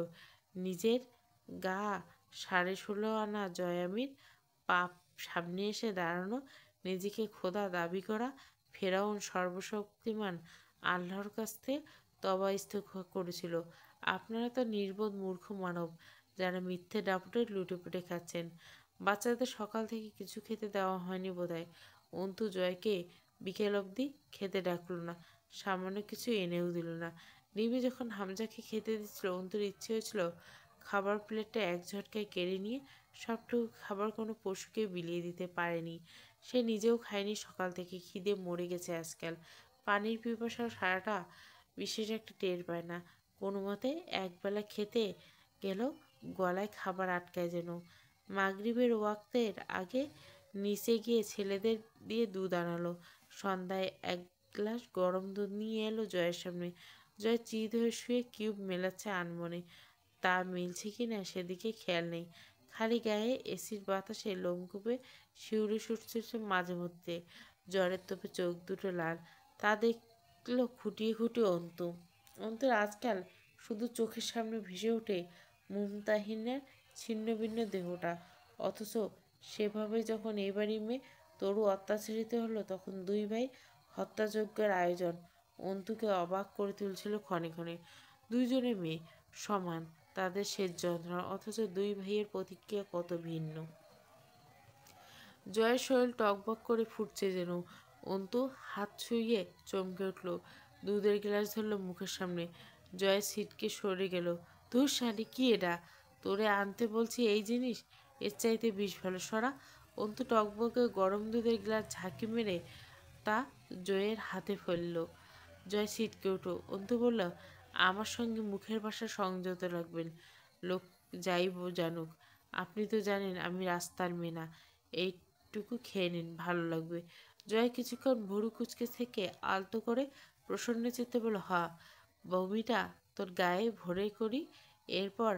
নিজের গা 16.5 আনা জয় আমির, পাপ সামনে এসে দাঁড়ানো, নিজেকে খোদা দাবি করা, ফেরাউন সর্বশক্তিমান আল্লাহর কাছ থেকে তবা ইস্তেগফার করেছিল। আপনারা তো নির্বোধ মূর্খ মানব, যারা মিথ্যে দাপটে লুটেপুটে খাচ্ছেন। বাচ্চাদের সকাল থেকে কিছু খেতে দেওয়া হয়নি বোধহয়। অন্তু জয়কে বিকেল অবধি খেতে ডাকল না, সামান্য কিছু এনেও দিল না। রিমি যখন হামজাকে খেতে দিচ্ছিল, অন্তুর ইচ্ছে হয়েছিল খাবার প্লেটটা এক ঝটকায় কেড়ে নিয়ে সবটুকু খাবার কোনো পশুকে বিলিয়ে দিতে পারেনি। সে নিজেও খায়নি সকাল থেকে, খিদে মরে গেছে আজকাল। পানির পিপাসা সারাটা বিশেষ একটা টের পায় না। কোনো মতে একবেলা খেতে গেলেও গলায় খাবার আটকায় যেন। মাগরিবের ওয়াক্তের আগে নিচে গিয়ে ছেলেদের দিয়ে দুধ আনালো। সন্ধ্যায় এক গ্লাস গরম দুধ নিয়ে এলো জয়ের সামনে। জয় চিত হয়ে শুয়ে কিউব মেলাচ্ছে আনমনে। তা মিলছে কিনা সেদিকে খেয়াল নেই। খালি গায়ে এসির বাতাসে লোমকূপে শিউরে ছুটছে মাঝে মধ্যে। জ্বরের তোপে চোখ দুটো লাল। তা দেখলো খুঁটিয়ে খুঁটিয়ে অন্তু। অন্তুর আজকাল শুধু চোখের সামনে ভেসে ওঠে মুমতাহিনের ছিন্ন ভিন্ন দেহটা। অথচ সেভাবে যখন এই বাড়ির মেয়ে তরু অত্যাচারিত হলো, তখন দুই ভাই হত্যাযজ্ঞের আয়োজন অন্তুকে অবাক করে তুলছিল ক্ষণে ক্ষণে। দুইজনে মেয়ে, সমান তাদের শেষ যন্ত্রণা, অথচ দুই ভাইয়ের প্রতিক্রিয়া কত ভিন্ন। জয়ের শরীর টকবক করে ফুটছে যেন। অন্তু হাত ছুঁয়ে চমকে উঠল, দুধের গ্লাস ধরল মুখের সামনে। জয় ছিটকে সরে গেল। ধুর শালি, কি এটা? তোরে আনতে বলছি এই জিনিস, এর চাইতে বিষ ভালো, সরা। অন্তু টকবকে গরম দুধের গ্লাস ঝাঁকি মেরে তা জয়ের হাতে ফেলল। জয় ছিটকে উঠল। অন্তু বলল, আমার সঙ্গে মুখের ভাষা সংযত রাখবেন। লোক যাই জানুক, আপনি তো জানেন আমি রাস্তার মেয়ে না। এইটুকু খেয়ে নিন, ভালো লাগবে। জয় কিছুক্ষণ ভুরু কুচকে থেকে আলতো করে প্রসন্ন চিত্তে বলল, হা, বমিটা তোর গায়ে ভরে করি, এরপর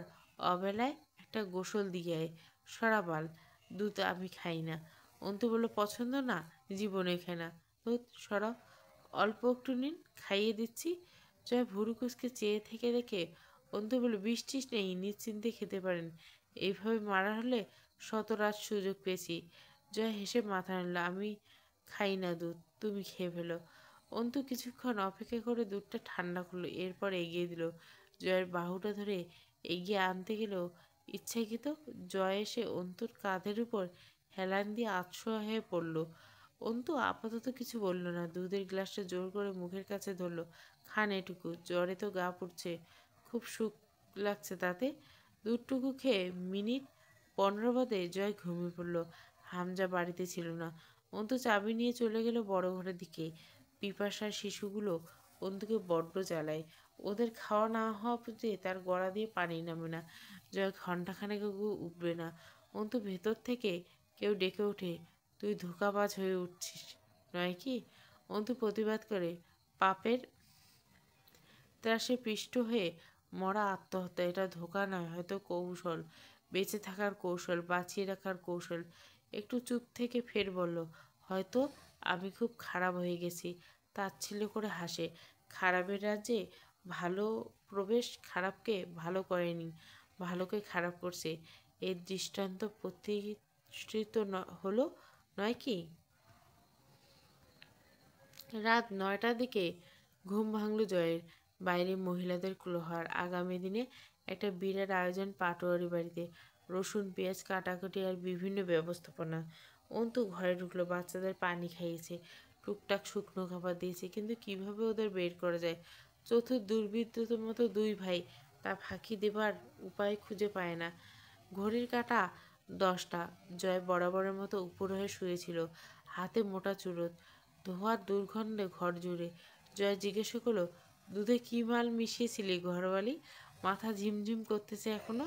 অবেলায় একটা গোসল দিয়ে আয়। সরাবাল, দুধ আমি খাই না। অন্তু বলল, পছন্দ না? জীবনে খায় না। দুধ সরাও, অল্প একটু নিন, খাইয়ে দিচ্ছি। জয় ভুরু কুচকে চেয়ে থেকে দেখে অন্তু বলল, বৃষ্টিস নেই, নিশ্চিন্তে খেতে পারেন। এইভাবে মারা হলে শত রাত সুযোগ পেয়েছি। জয় হেসে মাথা নাড়ল, আমি খাই না দুধ, তুমি খেয়ে ফেলো। অন্তু কিছুক্ষণ অপেক্ষা করে দুধটা ঠান্ডা করলো, এরপর এগিয়ে দিল। জয়ের বাহুটা ধরে এগিয়ে আনতে গেলেও ইচ্ছাকৃত জয় এসে অন্তুর কাঁধের উপর হেলান দিয়ে আতশোয়া হয়ে পড়ল। অন্তু আপাতত কিছু বলল না, দুধের গ্লাসটা জোর করে মুখের কাছে ধরল। খান এটুকু, জ্বরে তো গা পুড়ছে, খুব সুখ লাগছে তাতে। দুধটুকু খেয়ে মিনিট 15 বাদে জয় ঘুমিয়ে পড়ল। হামজা বাড়িতে ছিল না। অন্তু চাবি নিয়ে চলে গেল বড় ঘরের দিকে। পিপাসার শিশুগুলো অন্তুকে বড্ড জ্বালায়। ওদের খাওয়া না হওয়া পর্যন্ত তার গলা দিয়ে পানি নামে না। জয় ঘণ্টাখানেক উঠবে না। অন্তু ভেতর থেকে কেউ ডেকে ওঠে, তুই ধোঁকাবাজ হয়ে উঠছিস নয় কি? অন্তু প্রতিবাদ করে, পাপের ত্রাসে পিষ্ট হয়ে মরা আত্মহত্যা, এটা ধোঁকা নয়, হয়তো কৌশল, বেঁচে থাকার কৌশল, বাঁচিয়ে রাখার কৌশল। একটু চুপ থেকে ফের বলল, হয়তো আমি খুব খারাপ হয়ে গেছি। তাচ্ছিল্য করে হাসে। খারাপের রাজ্যে ভালো প্রবেশ খারাপকে ভালো করেনি, ভালোকে খারাপ করছে। এর দৃষ্টান্ত প্রতিষ্ঠিত হলো নয় কি? রাত 9টার দিকে ঘুম ভাঙল জয়ের। বাইরে মহিলাদের কুলোহার। আগামী দিনে একটা বিরাট আয়োজন পাটোয়ারি বাড়িতে। রসুন পেঁয়াজ কাটাকুটি আর বিভিন্ন ব্যবস্থাপনা। অন্তু ঘরে ঢুকলো। বাচ্চাদের পানি খাইয়েছে, টুকটাক শুকনো খাবার দিয়েছে, কিন্তু কিভাবে ওদের বের করা যায়? চতুর দুর্বৃত্তদের মতো দুই ভাই, তা ফাঁকি দেবার উপায় খুঁজে পায় না। ঘড়ির কাঁটা 10টা। জয় বরাবরের মতো উপর হয়ে শুয়েছিল, হাতে মোটা চুরোট, ধোঁয়ার দুর্গন্ধে ঘর জুড়ে। জয় জিজ্ঞেস করলো, দুধে কি মাল মিশিয়েছিলি ঘরবালি? মাথা ঝিমঝিম করতেছে এখনো।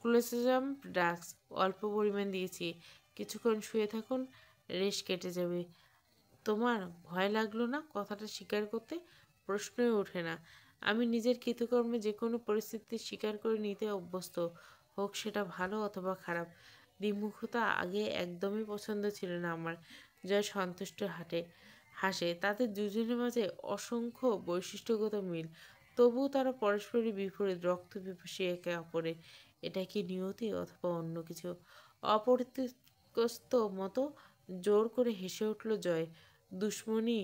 ক্লোসেজাম ড্রাগস অল্প পরিমাণ দিয়েছি। কিছুক্ষণ শুয়ে থাকুন, রেশ কেটে যাবে। তোমার ভয় লাগলো না কথাটা স্বীকার করতে? প্রশ্নই ওঠে না। আমি নিজের কৃতকর্মে যে কোনো পরিস্থিতি স্বীকার করে নিতে অভ্যস্ত, হোক সেটা ভালো অথবা খারাপ। দ্বিমুখতা আগে একদমই পছন্দ ছিল না আমার। জয় সন্তুষ্ট হাসে। তাদের দুজনের মাঝে অসংখ্য বৈশিষ্ট্যগত মিল, তবুও তারা পরস্পরের বিপরীত, রক্ত পিপাসী একে অপরের। এটা কি নিয়তি অথবা অন্য কিছু? অপরিচিত মতো জোর করে হেসে উঠল জয়। দুশ্মনী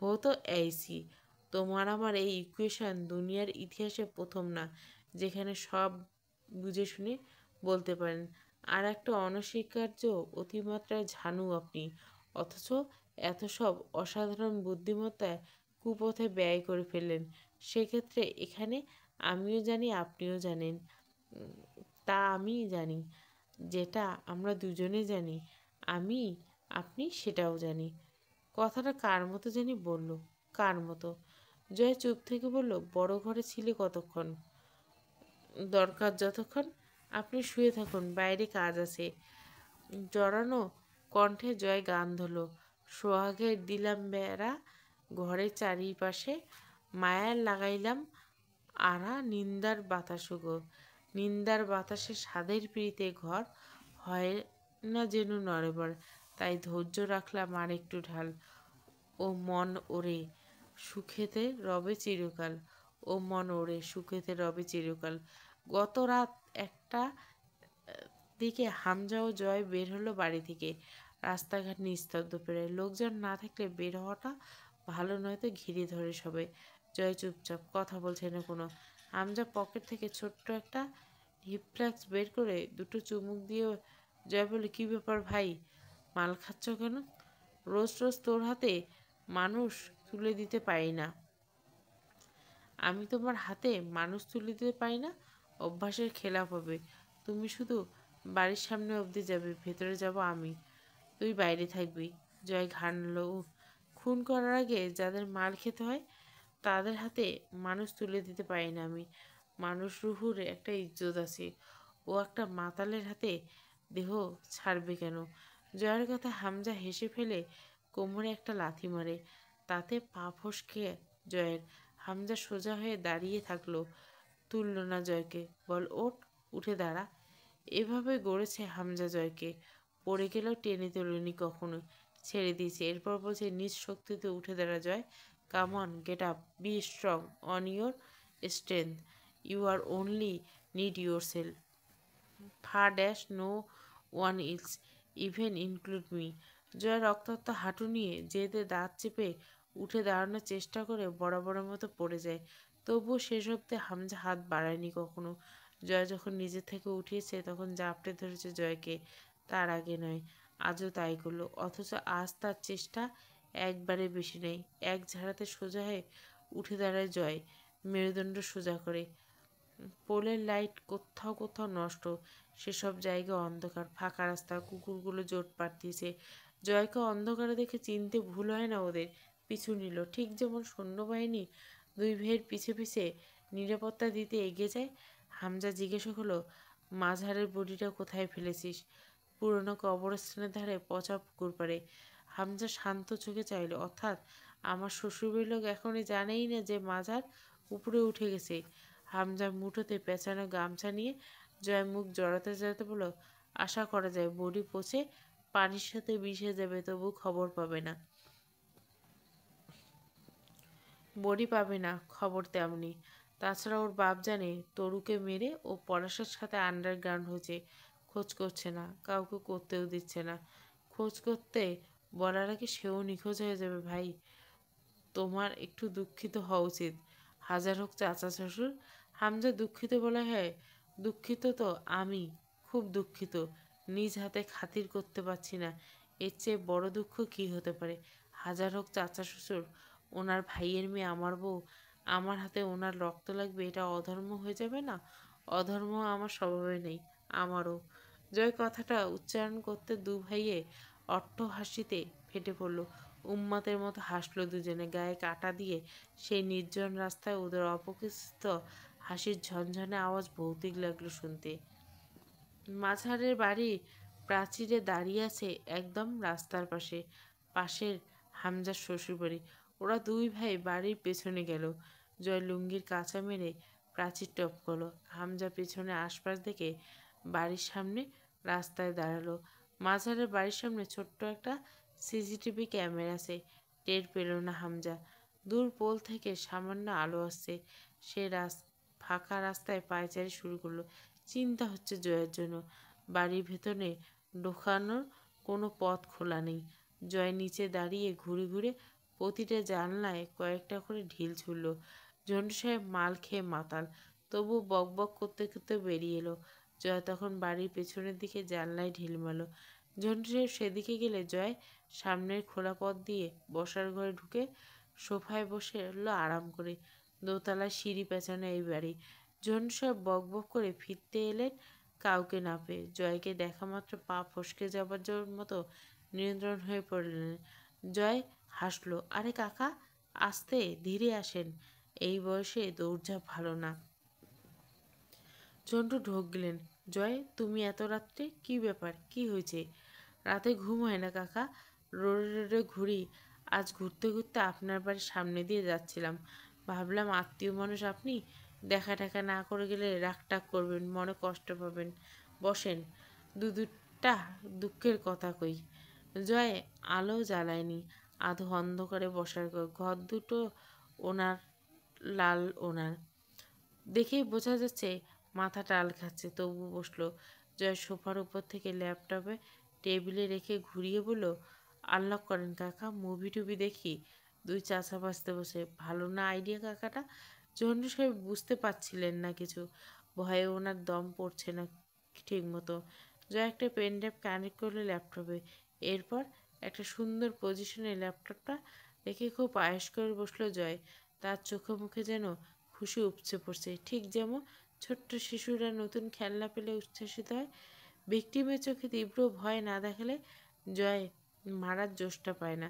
হো তো ऐसी। তোমার আমার এই ইকুয়েশন দুনিয়ার ইতিহাসে প্রথম না, যেখানে সব বুঝে শুনে বলতে পারেন। আর একটা অনস্বীকার্য অতিমাত্রায় ঝানু আপনি, অথচ এত সব অসাধারণ বুদ্ধিমত্তা কুপথে ব্যয় করে ফেললেন। সেক্ষেত্রে এখানে আমিও জানি আপনিও জানেন, তা আমি জানি, যেটা আমরা দুজনে জানি, আমি আপনি সেটাও জানি। কথাটা কার মতো জানি বলল। কার মতো? জয় চুপ থেকে বলল, বড় ঘরে ছিলে কতক্ষণ? দরকার যতক্ষণ। আপনি শুয়ে থাকুন, বাইরে কাজ আছে। জড়ানো কণ্ঠে জয় গান ধরল, সোহাগের দিলাম বেড়া, ঘরের চারিপাশে মায়ার লাগাইলাম আড়া, নিন্দার বাতাসও গো। নিন্দার বাতাসে স্বাদের পিড়িতে ঘর হয় না যেন নড়েবার। তাই ধৈর্য রাখলাম আর একটু ঢাল। ও মন ওরে সুখেতে রবে চিরকাল। ও মন ওরে সুখেতে রবে চিরকাল। গত রাত 1টা দিকে হামজা ও জয় বের হলো বাড়ি থেকে। রাস্তাঘাট নিস্তব্ধ, প্রায় লোকজন না থাকলে বের হওয়াটা ভালো, নয়তো ঘিরে ধরে সবে। জয় চুপচাপ, কথা বলছে না কোনো। হামজা পকেট থেকে ছোট্ট একটা হিপফ্ল্যাক্স বের করে দুটো চুমুক দিয়ে জয় বলে, কী ব্যাপার ভাই, মাল খাচ্ছ কেন? রোজ রোজ তোর হাতে মানুষ তুলে দিতে পারি না। আমি তোমার হাতে মানুষ তুলে দিতে পারি না? অভ্যাসের খেলাপ হবে। তুমি শুধু বাড়ির সামনে অবধি যাবে, ভেতরে যাব আমি, তুই বাইরে থাকবি। জয় ঘাড় নাড়ল। খুন করার আগে যাদের মার খেতে হয় তাদের হাতে মানুষ তুলে দিতে পারি না আমি। মানুষ রুহুর একটা ইজ্জত আছে, ও একটা মাতালের হাতে দেহ ছাড়বে কেন? জয়ের কথা হামজা হেসে ফেলে কোমরে একটা লাথি মারে, তাতে পা ফসকে জয়ের। হামজা সোজা হয়ে দাঁড়িয়ে থাকলো, তুলল না জয়কে। বল ওঠ, উঠে দাঁড়া। এভাবে গড়েছে হামজা জয়কে। পড়ে গেলেও টেনে তোলেনি কখনো, ছেড়ে দিয়েছে। এরপর বলছে, নিজ শক্তিতে উঠে দাঁড়া Joy. Come on, get up, be strong on your strength. You are only need yourself. ফা ড্যাশ no one else, even include me. Joy রক্তাক্ত হাঁটু নিয়ে জেদে দাঁত চেপে উঠে দাঁড়ানোর চেষ্টা করে বরাবরের মতো পড়ে যায়। তবুও শেষ অব্দে হামজা হাত বাড়ায়নি কখনো। জয় যখন নিজের থেকে উঠিয়েছে তখন জাপটে ধরেছে জয়কে, তার আগে নয়। আজও তাই করলো, অথচ আজ তার চেষ্টা একবারে বেশি নেই। এক ঝাড়াতে সোজা হয়ে উঠে দাঁড়ায় জয়, মেরুদণ্ড সোজা করে। পোলের লাইট কোথাও কোথাও নষ্ট, সেসব জায়গায় অন্ধকার, ফাঁকা রাস্তা, কুকুরগুলো জোট পাঠিয়েছে। জয়কে অন্ধকারে দেখে চিনতে ভুল হয় না ওদের। পিছু নিল, ঠিক যেমন সৈন্যবাহিনী দুই ভাইয়ের পিছে পিছে নিরাপত্তা দিতে এগিয়ে যায়। হামজা জিজ্ঞেস হলো, মাঝারের বডিটা কোথায় ফেলেছিস? পুরনো কবরস্থানের ধারে, পচা পুকুর পাড়ে। হামজা শান্ত চোখে চাইল, অর্থাৎ আমার শ্বশুরবাড়ির লোক এখনই জানেই না যে মাজার উপরে উঠে গেছে। হামজার মুঠোতে পেঁচানো গামছা নিয়ে জয় মুখ জড়াতে জড়াতে বলল, আশা করা যায় বডি পচে পানির সাথে মিশে যাবে, তবু খবর পাবে না। বডি পাবে না, খবর তেমনি। তাছাড়া ওর বাপ জানে তরুকে মেরে ও পলাশের সাথে আন্ডারগ্রাউন্ড হয়েছে। খোঁজ করছে না, কাউকে করতেও দিচ্ছে না। খোঁজ করতে বলার আগে সেও নিখোঁজ হয়ে যাবে। ভাই, তোমার একটু দুঃখিত হওয়া উচিত। হাজার হোক চাচা শ্বশুর। হামজা দুঃখিত বলে, হ্যাঁ দুঃখিত তো আমি, খুব দুঃখিত। নিজ হাতে খাতির করতে পারছি না, এর চেয়ে বড় দুঃখ কি হতে পারে। হাজার হোক চাচা শ্বশুর, ওনার ভাইয়ের মেয়ে আমার বউ, আমার হাতে ওনার রক্ত লাগবে, এটা অধর্ম হয়ে যাবে না? অধর্ম আমার স্বভাবে নেই, আমারও। জয় কথাটা উচ্চারণ করতে দু ভাইয়ে অট্ট হাসিতে ফেটে পড়ল। উন্মাদের মতো হাসলো দুজনে, গায়ে কাটা দিয়ে। সেই নির্জন রাস্তায় ওদের অপরিচিত হাসির ঝনঝনে আওয়াজ ভৌতিক লাগলো শুনতে। মাঝারের বাড়ি প্রাচীরে দাঁড়িয়ে আছে একদম রাস্তার পাশে। পাশের হামজার শ্বশুরবাড়ি। ওরা দুই ভাই বাড়ির পেছনে গেল। জয় লুঙ্গির কাঁচা মেরে প্রাচীর টপ করলো। হামজা পেছনে আশপাশ দেখে বাড়ির সামনে রাস্তায় দাঁড়ালো। মাঝারের বাড়ির সামনে ছোট্ট একটা সিসিটিভি ক্যামেরা আছে। টের পেল না হামজা। দূর পোল থেকে সামান্য আলো আসছে। সে ফাঁকা রাস্তায় পায়চারি শুরু করলো। চিন্তা হচ্ছে জয়ের জন্য। বাড়ির ভেতরে ঢোকানোর কোনো পথ খোলা নেই। জয় নিচে দাঁড়িয়ে ঘুরে ঘুরে প্রতিটা জানলায় কয়েকটা করে ঢিল ছুড়ল। ঝন্টু সাহেব মাল খেয়ে মাতাল, তবু বক বক করতে করতে বেরিয়ে এলো। জয় তখন বাড়ির পেছনের দিকে জানলায় ঢিল মারল। ঝন্টু সাহেব সেদিকে গেলে জয় সামনের খোলা পথ দিয়ে বসার ঘরে ঢুকে সোফায় বসে এলো আরাম করে। দোতলায় সিঁড়ি পেঁচানো এই বাড়ি। ঝন্টু সাহেব বক বক করে ফিরতে এলেন কাউকে না পেয়ে। জয়কে দেখা মাত্র পা ফসকে যাবার মতো নিয়ন্ত্রণ হয়ে পড়লেন। জয় হাসলো, আরে কাকা, আস্তে ধীরে আসেন, এই বয়সে দৌড়ঝাঁপ ভালো না। ঝন্টু ঢোক গেলেন। জয়, তুমি এত রাত্রে, কি ব্যাপার, কি হয়েছে? রাতে ঘুম হয় না কাকা, রোডে রোডে ঘুরি। আজ ঘুরতে ঘুরতে আপনার বাড়ির সামনে দিয়ে যাচ্ছিলাম, ভাবলাম আত্মীয় মানুষ আপনি, দেখা টাকা না করে গেলে রাগ টাগ করবেন, মনে কষ্ট পাবেন। বসেন, দুটা দুঃখের কথা কই। জয় আলো জ্বালায়নি, আধো অন্ধকারে বসার ঘর। ঘর দুটো ওনার, লাল ওনার। দেখেই বোঝা যাচ্ছে মাথা টাল খাচ্ছে, তবু বসলো। জয় সোফার উপর থেকে ল্যাপটপে টেবিলে রেখে ঘুরিয়ে বলল, আনলক করেন কাকা, মুভি টুভি দেখি। দুই চাচা বাঁচতে বসে, ভালো না আইডিয়া কাকাটা? ঝন্টু সাহেব বুঝতে পারছিলেন না কিছু। ভয়ে ওনার দম পড়ছে না ঠিক মতো। জয় একটা পেন ড্রাইভ কানেক্ট করলো ল্যাপটপে। এরপর একটা সুন্দর পজিশনে ল্যাপটপটা রেখে খুব আয়েস করে বসলো জয়। তার চোখে মুখে যেন খুশি উপচে পড়ছে, ঠিক যেমন ছোট্ট শিশুরা নতুন খেলনা পেলে উচ্ছ্বসিত হয়। ভিকটিমের চোখে তীব্র ভয় না দেখালে জয় মারার জোশটা পায় না।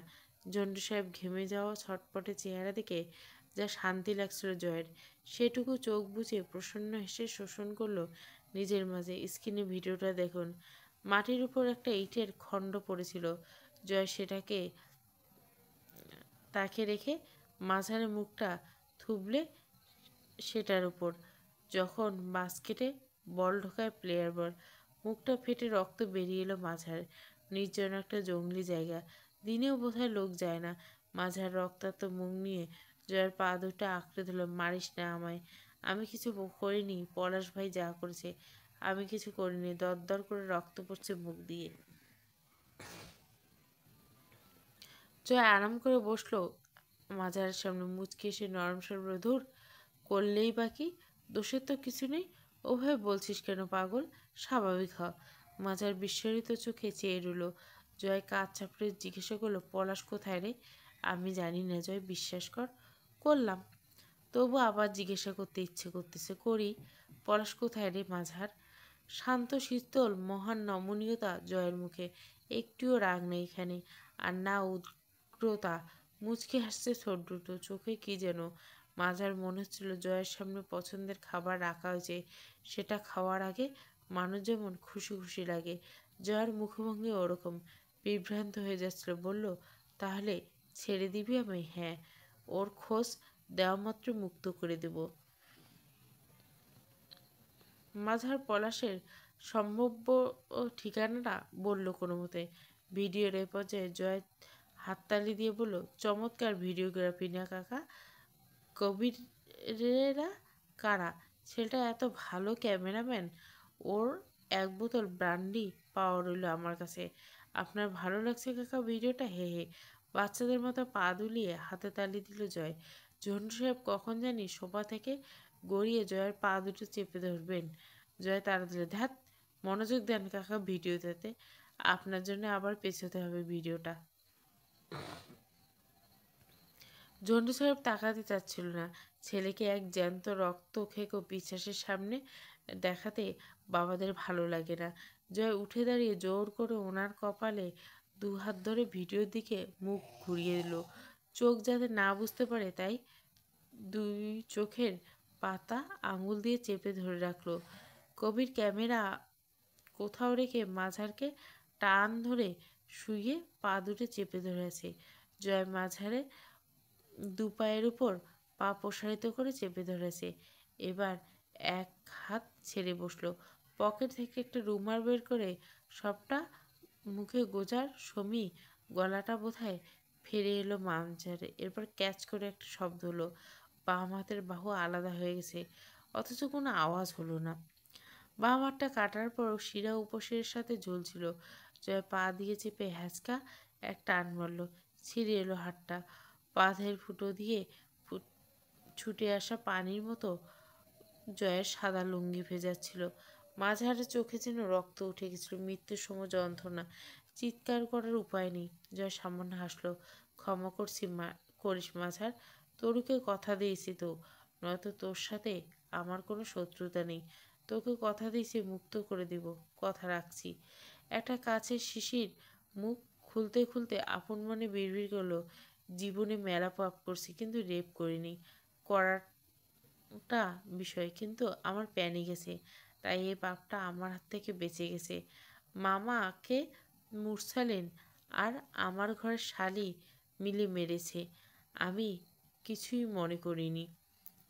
ঝন্টু সাহেব ঘেমে যাওয়া ছটপটে চেহারা দেখে যা শান্তি লাগছিল জয়ের, সেটুকু চোখ বুজে প্রসন্ন হেসে শোষণ করলো নিজের মাঝে। স্ক্রিনে ভিডিওটা দেখুন। মাটির উপর একটা ইটের খণ্ড পড়েছিল। জয় সেটাকে তাকে রেখে মাঝারে মুখটা থুবলে সেটার উপর। যখন বাস্কেটে বল ঢোকায় প্লেয়ার বল, মুখটা ফেটে রক্ত বেরিয়ে এলো মাঝার। নির্জন একটা জঙ্গলি জায়গা, দিনেও বোধহয় লোক যায় না। মাঝার রক্তাক্ত মুখ নিয়ে জয়ের পা দুটো আঁকড়ে ধরল, মারিস না আমায়, আমি কিছু করিনি, পলাশ ভাই যা করেছে, আমি কিছু করিনি। দরদর করে রক্ত পড়ছে মুখ দিয়ে। জয় আরাম করে বসলো মাজারের সামনে। মুচকি এসে নরম স্বর বলল, ধুর, করলেই বাকি, দোষের তো কিছু নেই। ওভাবে বলছিস কেন পাগল, স্বাভাবিক হ। মাজার বিস্মরিত চোখে চেয়ে রইল। জয় কাজ চাপড়ে জিজ্ঞাসা করলো, পলাশ কোথায় রে? আমি জানি না জয়, বিশ্বাস কর। করলাম, তবু আবার জিজ্ঞাসা করতে ইচ্ছে করতেছে, করি। পলাশ কোথায় রে? মাঝার। শান্ত শীতল মহান নমনীয়তা জয়ের মুখে, একটুও রাগ নেই এখানে, আর না উগ্রতা। মুচকি হাসছে ছোট দুটো চোখে, কি যেন। মাঝার মনে হচ্ছিল জয়ের সামনে পছন্দের খাবার রাখা হয়েছে, সেটা খাওয়ার আগে মানুষ যেমন খুশি খুশি লাগে, জয়ের মুখভঙ্গি ওরকম। বিভ্রান্ত হয়ে যাচ্ছিল, বলল, তাহলে ছেড়ে দিবি আমি? হ্যাঁ, ওর খোঁজ দেওয়া মাত্র মুক্ত করে দেব। মাঝার পলাশের সম্ভাব্য ঠিকানাটা বলল কোনো মতে। ভিডিওর এ পর্যায়ে জয় হাততালি দিয়ে বলল, চমৎকার ভিডিওগ্রাফি না কাকা? কবিরেরা কারা? ছেলেটা এত ভালো ক্যামেরাম্যান। ওর এক বোতল ব্রান্ডি পাওয়া রইল আমার কাছে। আপনার ভালো লাগছে কাকা ভিডিওটা? হে হে। বাচ্চাদের মতো পা দুলিয়ে হাতে তালি দিল জয়। ঝন্টু সাহেব কখন জানি সোফা থেকে গড়িয়ে জয়ের পা দুটো চেপে ধরবেন। জয় তাড়া দিল, ধ্যাত, মনোযোগ দেন কাকা ভিডিওটাতে। আপনার জন্য আবার পেছোতে হবে ভিডিওটা। ঝন্টু সাহেব তাকাতে চাচ্ছিল না। ছেলেকে এক জ্যান্ত রক্ত খেকো পিশাচের সামনে দেখাতে বাবাদের ভালো লাগে না। জয় উঠে দাঁড়িয়ে জোর করে ওনার কপালে দুহাত ধরে ভিডিওর দিকে মুখ ঘুরিয়ে দিল, চোখ যাতে না বুঝতে পারে তাই দুই চোখের পাতা আঙুল দিয়ে চেপে ধরে রাখলো। কবির ক্যামেরা কোথাও রেখে মাঝারকে টান ধরে শুয়ে পা দুটো চেপে ধরে আছে। জয় মাঝারে দু পায়ের উপর পা প্রসারিত করে চেপে ধরেছে। এবার এক হাত ছেড়ে বসলো। পকেট থেকে একটা রুমাল বের করে সবটা মুখে গোজার সমী গলাটা বোধহয় ফিরে এলো মাঝারে। এরপর ক্যাচ করে একটা শব্দ হলো। বাম হাতের বাহু আলাদা হয়ে গেছে, অথচ কোনো আওয়াজ হলো না। বাম হাতটা কাটার পর শিরা উপশিরের সাথে ঝুলছিল। জয় পা দিয়ে চেপে হ্যাঁচকা এক টান মারল, ছিঁড়ে এলো হাতটা। বাঁধের ফুটো দিয়ে ছুটে আসা পানির মতো জয়ের সাদা লুঙ্গি ভেজাচ্ছিল। মাঝারে চোখে যেন রক্ত উঠে গেছিল, মৃত্যুর সময় যন্ত্রণা। চিৎকার করার উপায় নেই। জয় সামান্য হাসলো। ক্ষমা করিস মাঝার, তরুকে কথা দিয়েছি তো, নয়তো তোর সাথে আমার কোনো শত্রুতা নেই। তোকে কথা দিয়েছি মুক্ত করে দিব, কথা রাখছি। একটা কাছের শিশির মুখ খুলতে খুলতে আপন মনে বিড়বিড় করলো, জীবনে মেলা পাপ করছি কিন্তু রেপ করিনি। করাটা বিষয়, কিন্তু আমার প্যানিক গেছে, তাই এই পাপটা আমার হাত থেকে বেঁচে গেছে। মামাকে মুরসালিন আর আমার ঘরের শালি মিলে মেরেছে। আমি কিছুই মনে করিনি,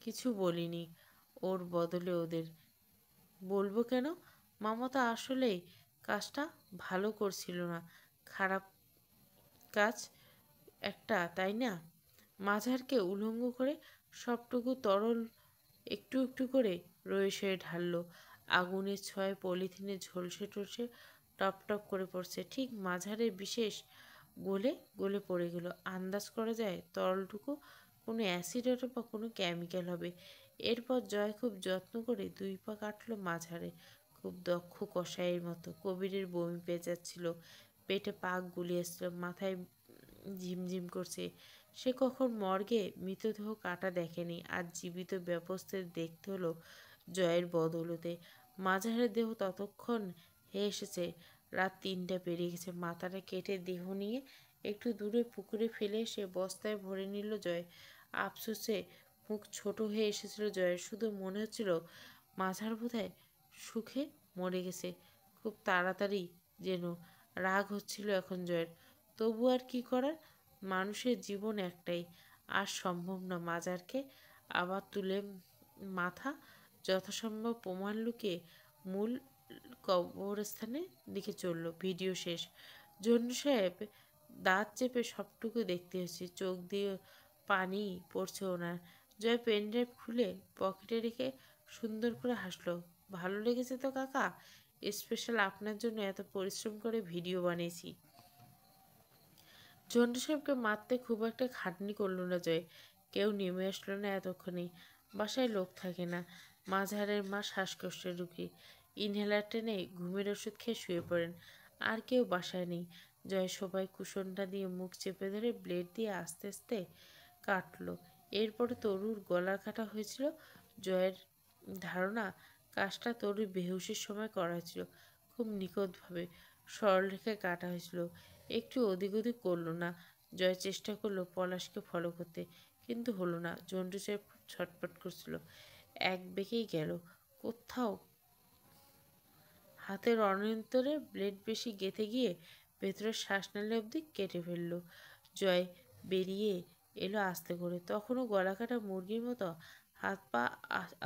কিছু বলিনি। ওর বদলে ওদের বলবো কেন? মামা তো আসলেই কাজটা ভালো করছিল না, খারাপ কাজ একটা, তাই না? মাঝারকে উলঙ্গ করে সবটুকু তরল একটু একটু করে রয়ে ঢালল। আগুনের ছয় পলিথিনে ঝলসে টলসে টপ টপ করে পড়ছে। ঠিক মাঝারের বিশেষ গলে গলে পড়ে গেল। আন্দাজ করা যায় তরলটুকু কোনো অ্যাসিড বা কোনো কেমিক্যাল হবে। এরপর জয় খুব যত্ন করে দুই পা কাটল মাঝারে, খুব দক্ষ কষাইয়ের মতো। কবিরের বমি পেয়ে যাচ্ছিল, পেটে পাক গুলিয়ে আসছিল, মাথায় ঝিমঝিম করছে। সে কখন মর্গে মৃতদেহ কাটা দেখেনি, আর জীবিত ব্যবস্থায় দেখতে হলো জয়ের বদৌলতে। মাঝারের দেহ ততক্ষণ হয়ে এসেছে রাত 3টা পেরিয়ে গেছে। মাথাটা কেটে দেহ নিয়ে একটু দূরে পুকুরে ফেলে এসে বস্তায় ভরে নিল জয়। আফসোসে মুখ ছোট হয়ে এসেছিল জয়ের। শুধু মনে হচ্ছিল মাঝার বোধহয় সুখে মরে গেছে খুব তাড়াতাড়ি যেন। রাগ হচ্ছিল এখন জয়ের, তবু আর কি করার? মানুষের জীবন একটাই, আর সম্ভব না। মাজারকে আবার তুলে মাথা যথাসম্ভব প্রমাণ লুকিয়ে মূল কবরস্থানের দিকে চলল। ভিডিও শেষ। জন্টু সাহেব দাঁত চেপে সবটুকু দেখতে হচ্ছে, চোখ দিয়ে পানি পড়ছে ওনার। জয় পেনড্রাইভ খুলে পকেটে রেখে সুন্দর করে হাসলো। ভালো লেগেছে তো কাকা? স্পেশাল আপনার জন্য এত পরিশ্রম করে ভিডিও বানিয়েছি। ঝন্টু সাহেবকে মারতে খুব একটা খাটনি করলো না জয়। কেউ নেমে আসলো না এতক্ষণে। বাসায় লোক থাকে না। মাঝারের মা শ্বাসকষ্টের রুগী, ইনহেলার টেনে ঘুমের ওষুধ খেয়ে শুয়ে পড়েন। আর কেউ বাসায় নেই। জয় সবাই কুশনটা দিয়ে মুখ চেপে ধরে ব্লেড দিয়ে আস্তে আস্তে কাটলো। এরপরে তরুর গলা কাটা হয়েছিল। জয়ের ধারণা কাজটা তরুর বেহুশের সময় করা হয়েছিল, খুব নিখুঁতভাবে সরলরেখায় কাটা হয়েছিল। একটু ওদিক ওদিক করলো না। জয় চেষ্টা করলো পলাশকে ফলো করতে, কিন্তু হলো না। ঝন্টু সাহেব খুব ছটপট করছিল, এক বেঁকেই গেল কোথাও। হাতের অনিয়ন্ত্রণে ব্লেড বেশি গেঁথে গিয়ে ভেতরে শ্বাসনালী অবধি কেটে ফেলল। জয় বেরিয়ে এলো আস্তে করে। তখনও গলা কাটা মুরগির মতো হাত পা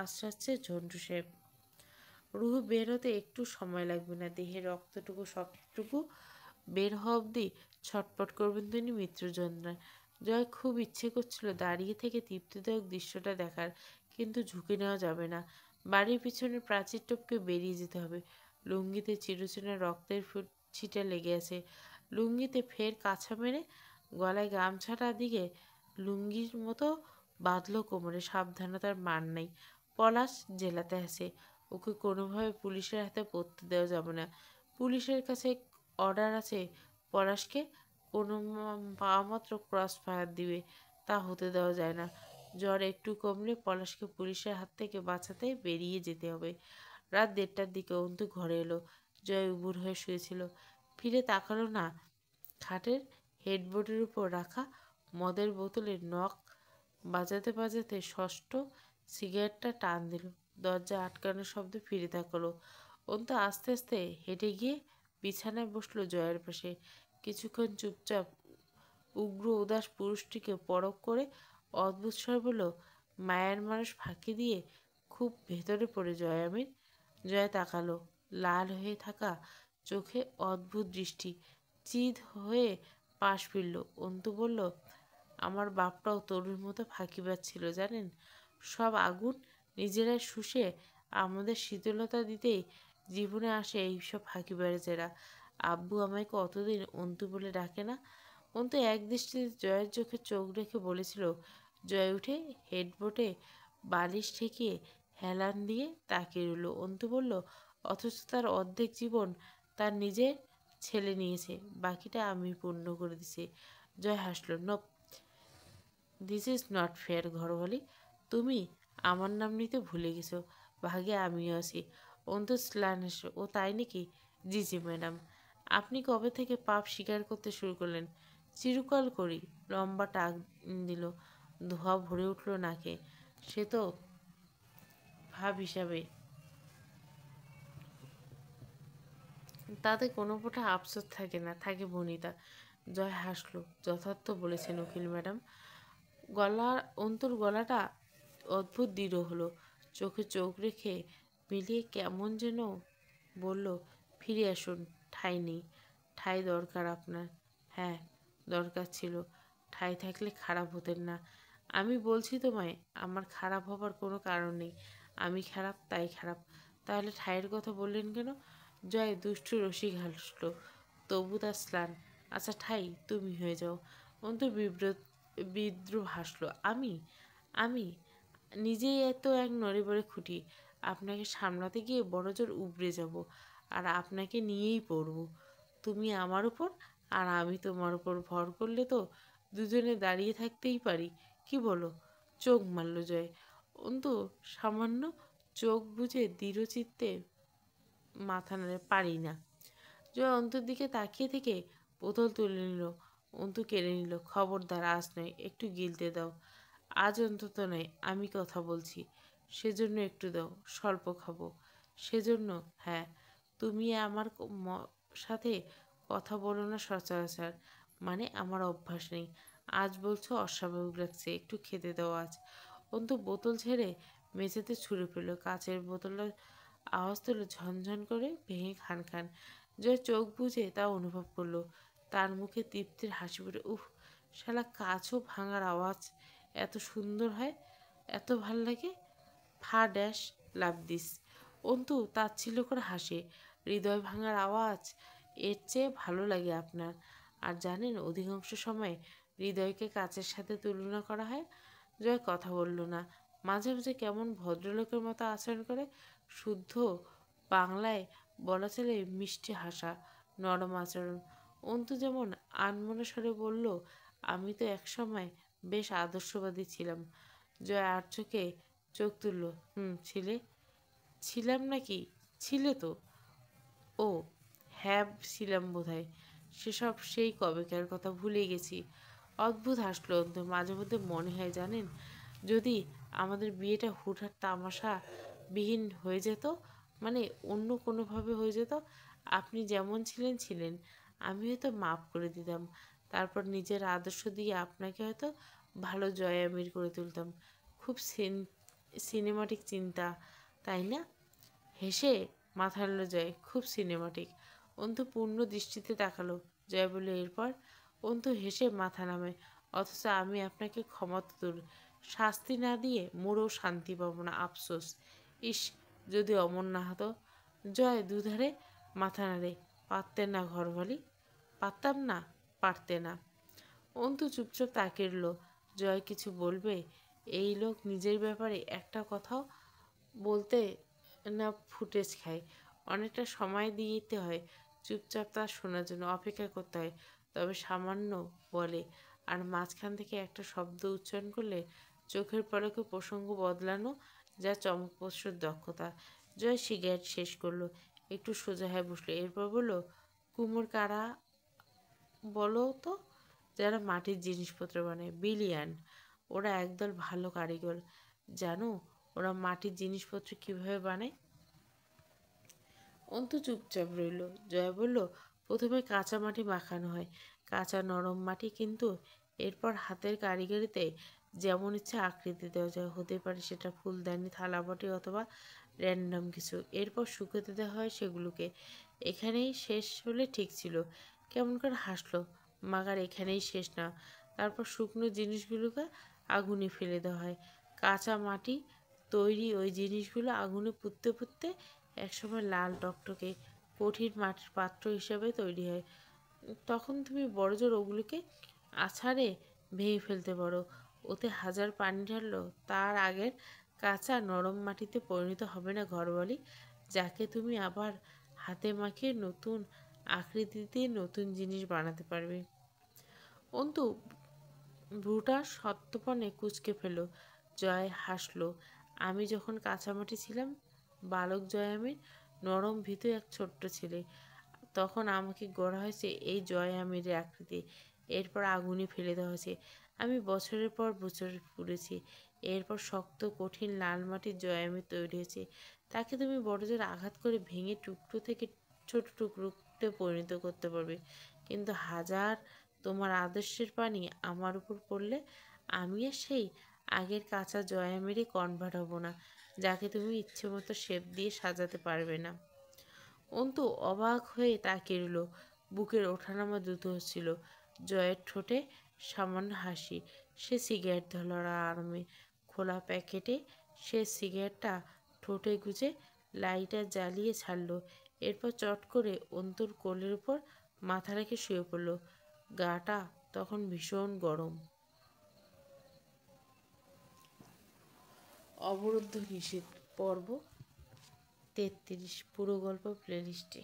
আশ্রাচ্ছে ঝন্টু সাহেব। রুহু বের হতে একটু সময় লাগবে না। দেহের রক্তটুকু সবটুকু বের হওয়া অবধি ছটপট করবেন তিনি মৃত্যুর যন্ত্রণায়। জয় খুব ইচ্ছে করছিল দাঁড়িয়ে থেকে তৃপ্তিদায়ক দৃশ্যটা দেখার, কিন্তু ঝুঁকি নেওয়া যাবে না। বাড়ির পিছনের প্রাচীর টপকে বেরিয়ে যেতে হবে। লুঙ্গিতে চিরচেনা রক্তের ছিটা লেগে আছে। লুঙ্গিতে ফের কাছা মেরে গলায় গামছাটা দিকে লুঙ্গির মতো বাঁধলো কোমরে। সাবধানতার মান নাই। পলাশ জেলাতে আছে, ওকে কোনোভাবে পুলিশের হাতে পড়তে দেওয়া যাবে না। পুলিশের কাছে অর্ডার আছে পলাশকে কোনো পাওয়ামাত্র ক্রস ফায়ার দিবে, তা হতে দেওয়া যায় না। জ্বর একটু কমলে পলাশকে পুলিশের হাত থেকে বাঁচাতে বেরিয়ে যেতে হবে। রাত 1:30টার দিকে অন্তু ঘরে এলো। জয় উবুর হয়ে শুয়েছিল, ফিরে তাকালো না। খাটের হেডবোর্ডের উপর রাখা মদের বোতলের নখ বাজাতে বাজাতে ষষ্ঠ সিগারেটটা টান দিল। দরজা আটকানোর শব্দে ফিরে তাকালো। অন্তু আস্তে আস্তে হেঁটে গিয়ে বিছানায় বসলো জয়ের পাশে। কিছুক্ষণ চুপচাপ উগ্র উদাস পুরুষটিকে পরখ করে অদ্ভুত স্বর বলল, মায়ের মানুষ ফাঁকি দিয়ে খুব ভেতরে পড়ে জয় আমির। জয় তাকালো, লাল হয়ে থাকা চোখে অদ্ভুত দৃষ্টি। চিৎ হয়ে পাশ ফিরল। অন্তু বলল, আমার বাপটাও তরুর মতো ফাঁকিবাজ ছিল জানেন। সব আগুন নিজেরাই শুষে আমাদের শীতলতা দিতেই জীবনে আসে এইসব ফাঁকিবাজেরা। আব্বু আমায় কতদিন অন্তু বলে ডাকে না। অন্তু এক দৃষ্টিতে জয়ের চোখে চোখ রেখে বলেছিল। জয় উঠে হেডবোর্ডে বালিশ ঠেকিয়ে হেলান দিয়ে তাকিয়ে রইল। অন্তু বলল, অথচ তার অর্ধেক জীবন তার নিজের ছেলে নিয়েছে, বাকিটা আমি পূর্ণ করে দিছি। জয় হাসল। No, this is not fair ঘরওয়ালি। তুমি আমার নাম নিতে ভুলে গেছো। ভাগে আমিও আছি। অন্তু স্লান হাসল। ও তাই নাকি? জি জি ম্যাডাম। আপনি কবে থেকে পাপ স্বীকার করতে শুরু করলেন? চিরকাল করি। লম্বা টাক দিল। ধোঁয়া ভরে উঠল নাকে। সে তো ভাব হিসাবে, তাতে কোনো ফোঁটা আফসোস থাকে না, থাকে বনিতা। জয় হাসলো। যথার্থ বলেছেন উকিল ম্যাডাম। অন্তুর গলাটা অদ্ভুত দৃঢ় হলো। চোখে চোখ রেখে মিলিয়ে কেমন যেন বলল, ফিরে আসুন। ঠাঁই নেই। ঠাঁই দরকার আপনার? হ্যাঁ, দরকার ছিল। ঠাঁই থাকলে খারাপ হতেন না। আমি বলছি তোমায়, আমার খারাপ হবার কোনো কারণ নেই। আমি খারাপ তাই খারাপ। তাহলে ঠাঁইয়ের কথা বললেন কেন? জয় দুষ্টু রসিক হাসল। তবু তার স্লান। আচ্ছা ঠাই তুমি হয়ে যাও। অন্তু বিদ্রুপ হাসলো। আমি আমি নিজেই এত এক নড়েবড়ে খুঁটি। আপনাকে সামলাতে গিয়ে বড়জোর উবড়ে যাব, আর আপনাকে নিয়েই পড়ব। তুমি আমার উপর আর আমি তোমার উপর ভর করলে তো দুজনে দাঁড়িয়ে থাকতেই পারি। কি বলো? চোখ মারল জয়। অন্তু সামান্য চোখ বুজে দৃঢ়চিত্তে মাথা নাড়ে, পারি না। জয় অন্তুর দিকে তাকিয়ে থেকে বোতল তুলে নিল। অন্তু কেড়ে নিল। খবরদার, আজ নয়, একটু গিলতে দাও। আজ অন্তত নয়, আমি কথা বলছি। সেজন্য একটু দাও, স্বল্প খাবো। সেজন্য? হ্যাঁ। তুমি আমার সাথে কথা বলো না সচরাচর, মানে আমার অভ্যাস নেই। আজ বলছো অস্বাভাবিক লাগছে, একটু খেতে দাও আজ। অন্তু বোতল ছেড়ে মেঝেতে ছুঁড়ে ফেলল। কাচের বোতলটা আওয়াজ তুলো ঝনঝন করে ভেঙে খান খান। জয় চোখ বুজে তা অনুভব করলো। তার মুখে তৃপ্তির হাসি ফুটে। উফ, শালা কাচও ভাঙার আওয়াজ এত সুন্দর হয়, এত ভাল লাগে। ফা ড্যাশ লাভ দিস। অন্তু তাচ্ছিল্য করে হাসে। হৃদয় ভাঙার আওয়াজ এর চেয়ে ভালো লাগে আপনার? আর জানেন, অধিকাংশ সময় হৃদয়কে কাচের সাথে তুলনা করা হয়। জয় কথা বলল না। মাঝে মাঝে কেমন ভদ্রলোকের মতো আচরণ করে। শুদ্ধ বাংলায় বলা চলে মিষ্টি হাসা, নরম আচরণ। অন্তু যেমন আনমনা স্বরে বলল, আমি তো একসময় বেশ আদর্শবাদী ছিলাম। জয় আর চোখে চোখ তুলল। ছিলে? ছিলাম নাকি? ছিলে তো। ও হ্যাঁ, ছিলাম বোধহয়। সেসব সেই কবেকার কথা, ভুলে গেছি। অদ্ভুত হাসলো অন্তু। মাঝে মধ্যে মনে হয় জানেন, যদি আমাদের বিয়েটা হুটহাট তামাশা বিহীন হয়ে যেত, মানে অন্য কোনোভাবে হয়ে যেত, আপনি যেমন ছিলেন ছিলেন, আমি হয়তো মাফ করে দিতাম। তারপর নিজের আদর্শ দিয়ে আপনাকে হয়তো ভালো জয় আমির করে তুলতাম। খুব সিনেমাটিক চিন্তা, তাই না? হেসে মাথা নাড়ল জয়। খুব সিনেমাটিক। অন্তু পূর্ণ দৃষ্টিতে তাকালো। জয় বলল, এরপর? অন্তু হেসে মাথা নামে। অথচ আমি আপনাকে ক্ষমা তো দূর, শাস্তি না দিয়ে মরেও শান্তি পাবো না, আফসোস। ইস, যদি অমর না হতো। জয় দুধারে মাথা নাড়ে। পারতেন না ঘরবালি? পারতাম না? পারতে না? অন্তু চুপচাপ তাকিয়ে রইল। জয় কিছু বলবে? এই লোক নিজের ব্যাপারে একটা কথাও বলতে না ফুটেজ খায়। অনেকটা সময় দিতে হয় চুপচাপ তার শোনার জন্য, অপেক্ষা করতে হয়। তবে সামান্য বলে, আর মাঝখান থেকে একটা শব্দ উচ্চারণ করলে চোখের পলকে প্রসঙ্গ বদলানো, যা চমকপ্রসূর দক্ষতা। জয় সিগারেট শেষ করলো, একটু সোজা হয়ে বসলো। এরপর বলল, কুমোর কারা বলো তো? যারা মাটির জিনিসপত্র বানায়, বিলিয়ান। ওরা একদল ভালো কারিগর। জানো ওরা মাটির জিনিসপত্র কিভাবে বানায়? অন্তু চুপচাপ রইল। জয়া বলল, প্রথমে কাঁচা মাটি মাখানো হয়, কাঁচা নরম মাটি, কিন্তু এরপর হাতের কারিগরিতে যেমন ইচ্ছা আকৃতি দেওয়া যায়। হতে পারে সেটা ফুলদানি, থালাবাটি অথবা র্যান্ডম কিছু। এরপর শুকোতে দেওয়া হয় সেগুলোকে। এখানেই শেষ হলে ঠিক ছিল। কেমন করে হাসলো। মাগার এখানেই শেষ না। তারপর শুকনো জিনিসগুলোকে আগুনে ফেলে দেওয়া হয়। কাঁচা মাটি তৈরি ওই জিনিসগুলো আগুনে পুড়তে পুড়তে একসময় লাল টকটকে কঠিন মাটির পাত্র হিসাবে তৈরি হয়। তখন তুমি বড়জোর ওগুলোকে আছাড়ে ভেঙে ফেলতে পারো। ওতে হাজার পানি ঢাললো তার আগের কাঁচা নরম মাটিতে পরিণত হবে না ঘরবালি, যাকে তুমি আবার হাতে মাখিয়ে নতুন আকৃতিতে নতুন জিনিস বানাতে পারবে। অন্তু ভ্রুটা সত্যপনে কুঁচকে ফেলল। জয় হাসলো। আমি যখন কাঁচামাটি ছিলাম, বালক জয় আমির, নরম ভীতু এক ছোট্ট ছেলে, তখন আমাকে গড়া হয়েছে এই জয় আমিরের আকৃতি। এরপর আগুনে ফেলে দেওয়া হয়েছে। আমি বছরের পর বছর পুড়েছি। এরপর শক্ত কঠিন লাল মাটির জয় আমির তৈরি হয়েছে। তাকে তুমি বড়জোর আঘাত করে ভেঙে টুকরো থেকে ছোট টুকরোতে পরিণত করতে পারবে। কিন্তু হাজার তোমার আদর্শের পানি আমার উপর পড়লে আমি আর সেই আগের কাঁচা জয়া মেরে কনভার্ট হব না, যাকে তুমি ইচ্ছে মতো শেপ দিয়ে সাজাতে পারবে না। অন্তু অবাক হয়ে তাকিয়ে রইল। বুকের ওঠানামা দ্রুত হচ্ছিল। জয়ের ঠোঁটে সামান্য হাসি। সে সিগারেট ধরার আরামে খোলা প্যাকেটে সে সিগারেটটা ঠোঁটে গুজে লাইটার জ্বালিয়ে ছাড়ল। এরপর চট করে অন্তুর কোলের উপর মাথা রেখে শুয়ে পড়ল। গাটা তখন ভীষণ গরম। অবরুদ্ধ নিষেধ, পর্ব 33, পুরো গল্প প্লেলিস্টে।